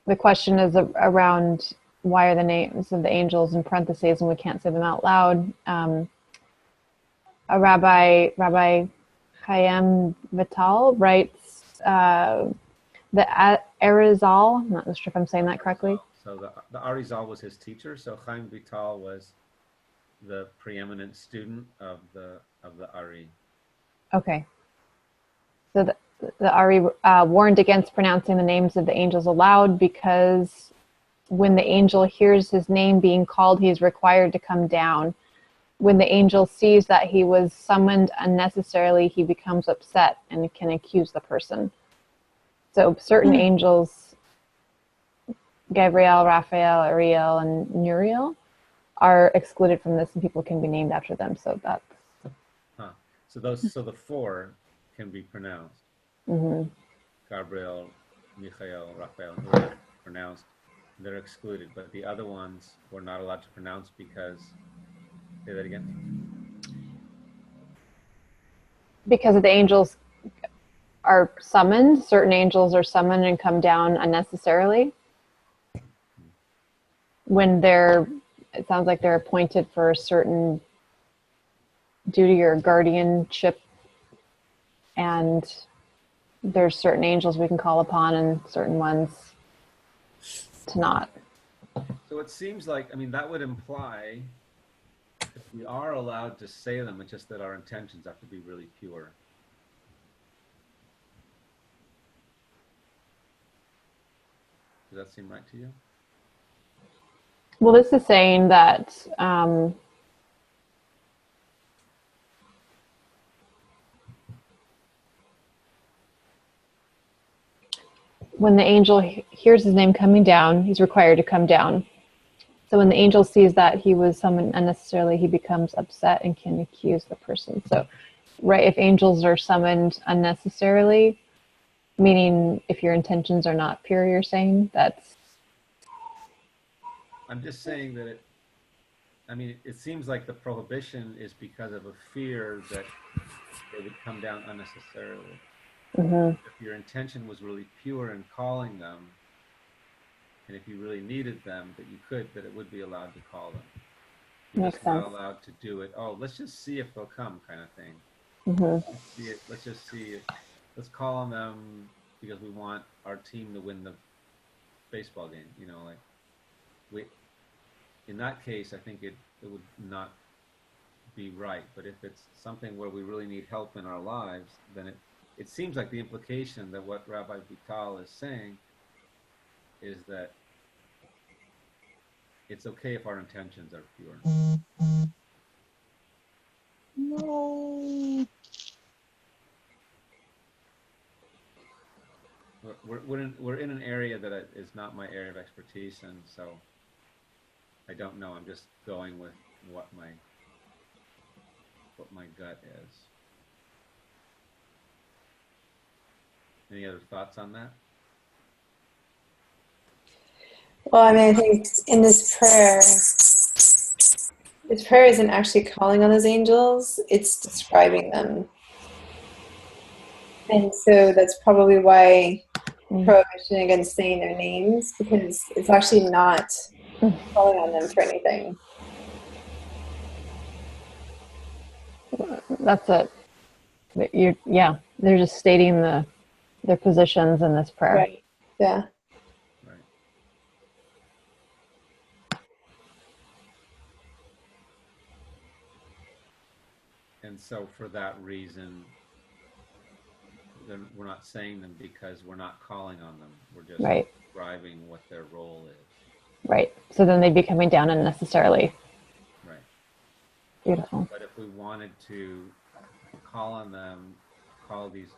The question is around why are the names of the angels in parentheses and we can't say them out loud. Rabbi Chaim Vital writes, The Arizal, I'm not sure if I'm saying that correctly. So the Arizal was his teacher. So Chaim Vital was the preeminent student of the Ari. Okay. So the Ari warned against pronouncing the names of the angels aloud, because when the angel hears his name being called, he is required to come down. When the angel sees that he was summoned unnecessarily, he becomes upset and can accuse the person. So certain angels, Gabriel, Raphael, Ariel, and Nuriel, are excluded from this, and people can be named after them. So that's... So the four can be pronounced. Gabriel, Michael, Raphael, and Uriel pronounced. They're excluded, but the other ones were not allowed to pronounce because... Say that again. Because the angels are summoned. Certain angels are summoned and come down unnecessarily. When it sounds like they're appointed for a certain duty or guardianship, and there's certain angels we can call upon and certain ones to not. So it seems like, that would imply if we are allowed to say them, it's just that our intentions have to be really pure. Does that seem right to you? Well, this is saying that when the angel hears his name coming down, he's required to come down. So when the angel sees that he was summoned unnecessarily, he becomes upset and can accuse the person. So, right, if angels are summoned unnecessarily, meaning if your intentions are not pure, you're saying that's... I'm just saying that it seems like the prohibition is because of a fear that they would come down unnecessarily. If your intention was really pure in calling them, and if you really needed them, that it would be allowed to call them. You're just not allowed to do it. Oh, let's just see if they'll come, kind of thing. Let's just see it. Let's call on them because we want our team to win the baseball game. In that case, I think it would not be right. But if it's something where we really need help in our lives, then it seems like the implication that what Rabbi Vital is saying is that it's okay if our intentions are pure. No. We're in an area that is not my area of expertise, and so I don't know. I'm just going with what my gut is. Any other thoughts on that? Well, I think in this prayer isn't actually calling on those angels, it's describing them. And so that's probably why prohibition against saying their names, because it's actually not calling on them for anything. That's it. They're just stating their positions in this prayer. Right. Yeah. And so for that reason, then we're not saying them because we're not calling on them. We're just describing what their role is. Right. So then they'd be coming down unnecessarily. Right. Beautiful. But if we wanted to call on them, call these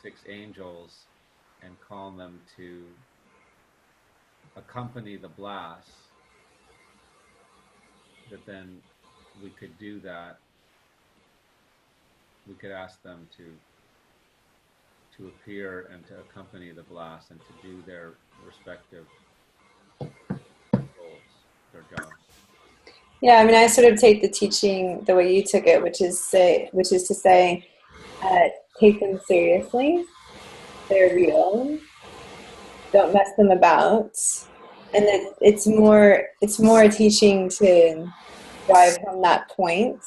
6 angels and call them to accompany the blast, that then we could do that. We could ask them to appear and to accompany the blast and to do their respective roles, their jobs. Yeah, I sort of take the teaching the way you took it, which is to say, take them seriously. They're real. Don't mess them about, and that it's more a teaching to drive home that point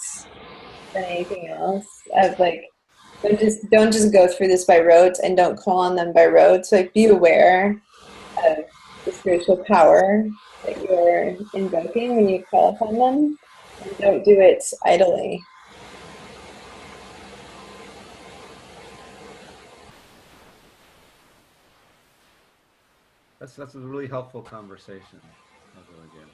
than anything else. Of Don't just go through this by rote, and don't call on them by rote. So like, be aware of the spiritual power that you're invoking when you call upon them, and don't do it idly. That's a really helpful conversation. That's really good.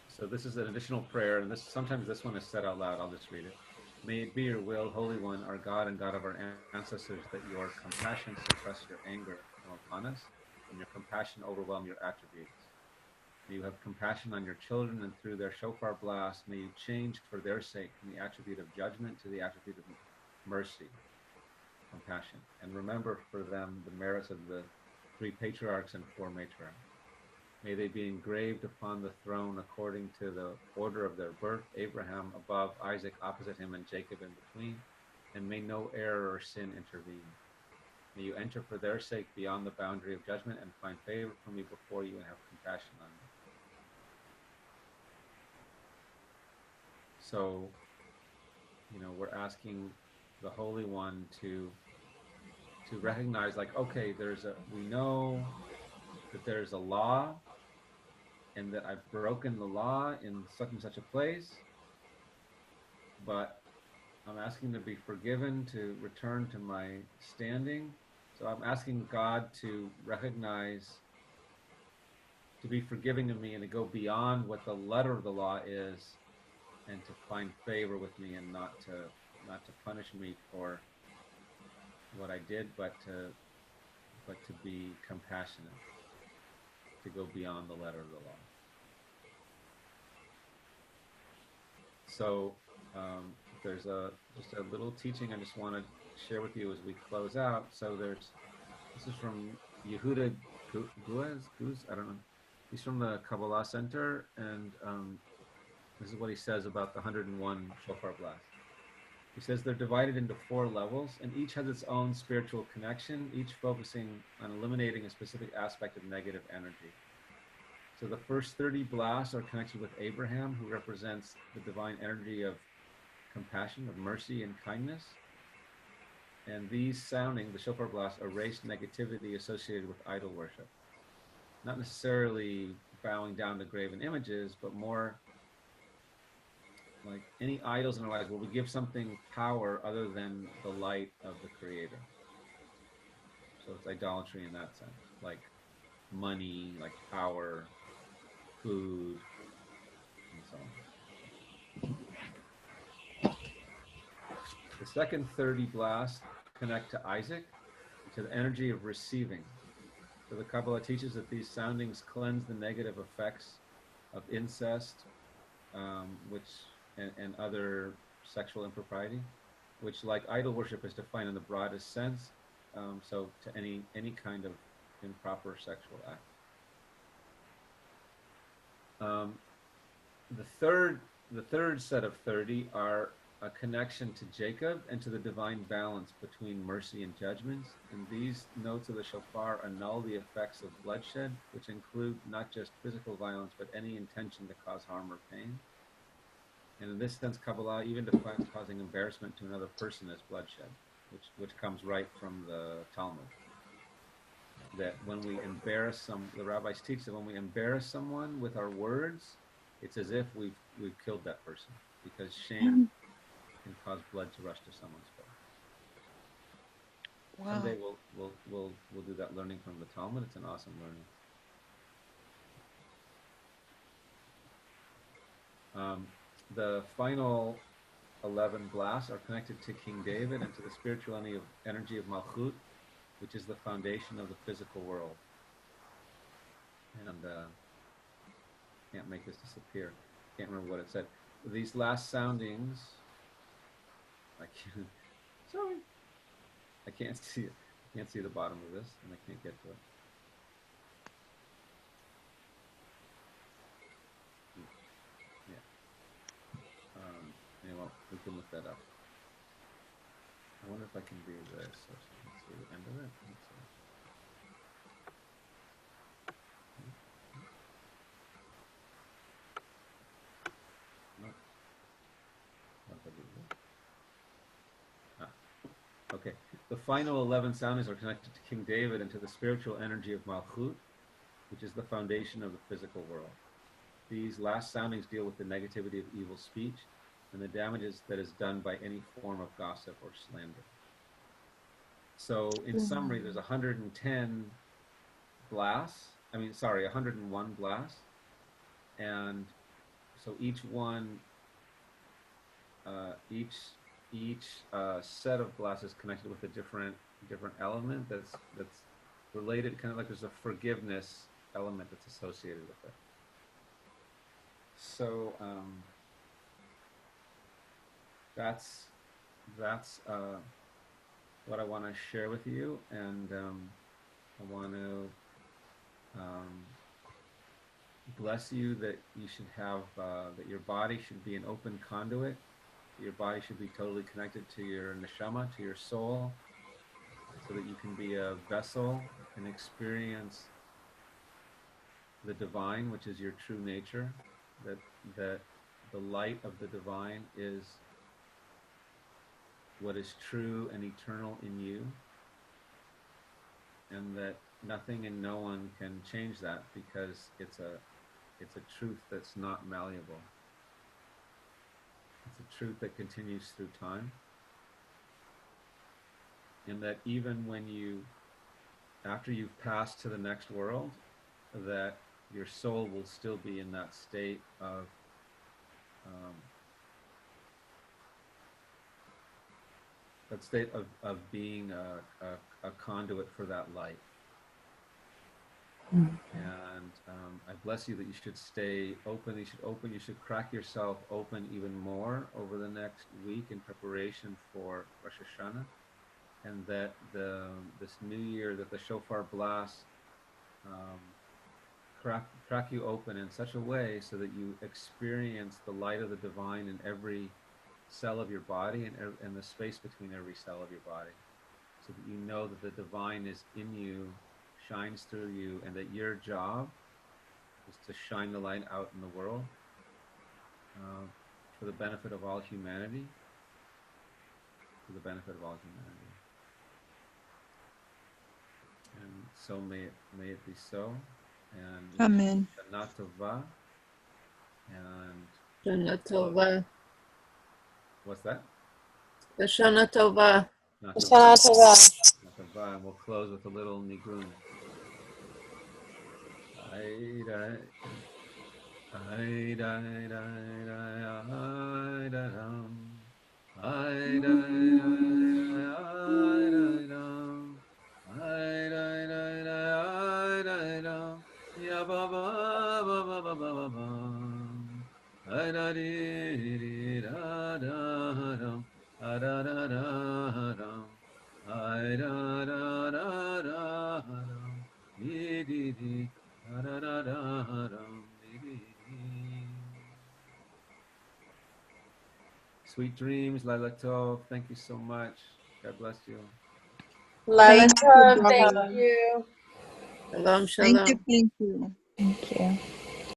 So this is an additional prayer, and sometimes this one is said out loud. I'll just read it. May it be your will, Holy One, our God and God of our ancestors, that your compassion suppress your anger upon us, and your compassion overwhelm your attributes. May you have compassion on your children, and through their shofar blast, may you change for their sake from the attribute of judgment to the attribute of mercy, compassion, and remember for them the merits of the 3 patriarchs and 4 matriarchs. May they be engraved upon the throne according to the order of their birth, Abraham above, Isaac opposite him, and Jacob in between, and may no error or sin intervene. May you enter for their sake beyond the boundary of judgment and find favor from me before you and have compassion on me. So, we're asking the Holy One to recognize, like, okay, we know that there's a law, and that I've broken the law in such and such a place, but I'm asking to be forgiven, to return to my standing. So I'm asking God to recognize, to be forgiving of me, and to go beyond what the letter of the law is, and to find favor with me, and not to punish me for what I did, but to be compassionate, to go beyond the letter of the law. So there's just a little teaching I just want to share with you as we close out. So this is from Yehuda Guz, I don't know. He's from the Kabbalah Center, and this is what he says about the 101 shofar blast. He says they're divided into 4 levels, and each has its own spiritual connection, each focusing on eliminating a specific aspect of negative energy. So the first 30 blasts are connected with Abraham, who represents the divine energy of compassion, of mercy and kindness. And these sounding, the shofar blasts, erase negativity associated with idol worship. Not necessarily bowing down to graven images, but more like any idols in our lives where we give something power other than the light of the Creator. So it's idolatry in that sense, like money, like power, food, and so on. The second 30 blasts connect to Isaac, to the energy of receiving. So the Kabbalah teaches that these soundings cleanse the negative effects of incest, and other sexual impropriety, which, like idol worship, is defined in the broadest sense. So to any kind of improper sexual act. The third set of 30 are a connection to Jacob and to the divine balance between mercy and judgments. And these notes of the shofar annul the effects of bloodshed, which include not just physical violence, but any intention to cause harm or pain. And in this sense, Kabbalah even defines causing embarrassment to another person as bloodshed, which comes right from the Talmud. That when we embarrass the rabbis teach that when we embarrass someone with our words, it's as if we've killed that person, because shame can cause blood to rush to someone's face. Wow. Someday we'll do that learning from the Talmud. It's an awesome learning. The final 11 blasts are connected to King David and to the spiritual energy of Malchut, which is the foundation of the physical world. And can't make this disappear. Can't remember what it said. These last soundings, I can't see it. I can't see the bottom of this, and I can't get to it. Anyway, we can look that up. I wonder if I can do this. Let's see the end of it. the final 11 soundings are connected to King David and to the spiritual energy of Malchut, which is the foundation of the physical world. These last soundings deal with the negativity of evil speech and the damages that is done by any form of gossip or slander. So in summary, there's 110 blasts. 101 blasts. And so each one, each set of blasts is connected with a different element that's related, kind of like there's a forgiveness element that's associated with it. So that's what I want to share with you, and I want to bless you that you should have that your body should be an open conduit. Your body should be totally connected to your neshama, to your soul, so that you can be a vessel and experience the divine, which is your true nature. That the light of the divine is what is true and eternal in you, and that nothing and no one can change that, because it's a truth that's not malleable. It's a truth that continues through time, and that even when after you've passed to the next world, that your soul will still be in that state of being a conduit for that light. And I bless you that you should stay open. You should crack yourself open even more over the next week in preparation for Rosh Hashanah, and that this new year, that the shofar blast crack you open in such a way so that you experience the light of the divine in every cell of your body and the space between every cell of your body, so that you know that the divine is in you, shines through you, and that your job is to shine the light out in the world for the benefit of all humanity. For the benefit of all humanity. And so may it be so. And Amen. Shana Tova. And Shana Tova. What's that? Shana Tova. Shana Tova. And we'll close with a little nigun. Sweet dreams, Laila Tov. Thank you so much. God bless you. Laila Thank you, Tov, brother. thank you. Shalom, shalom. Thank you. Thank you.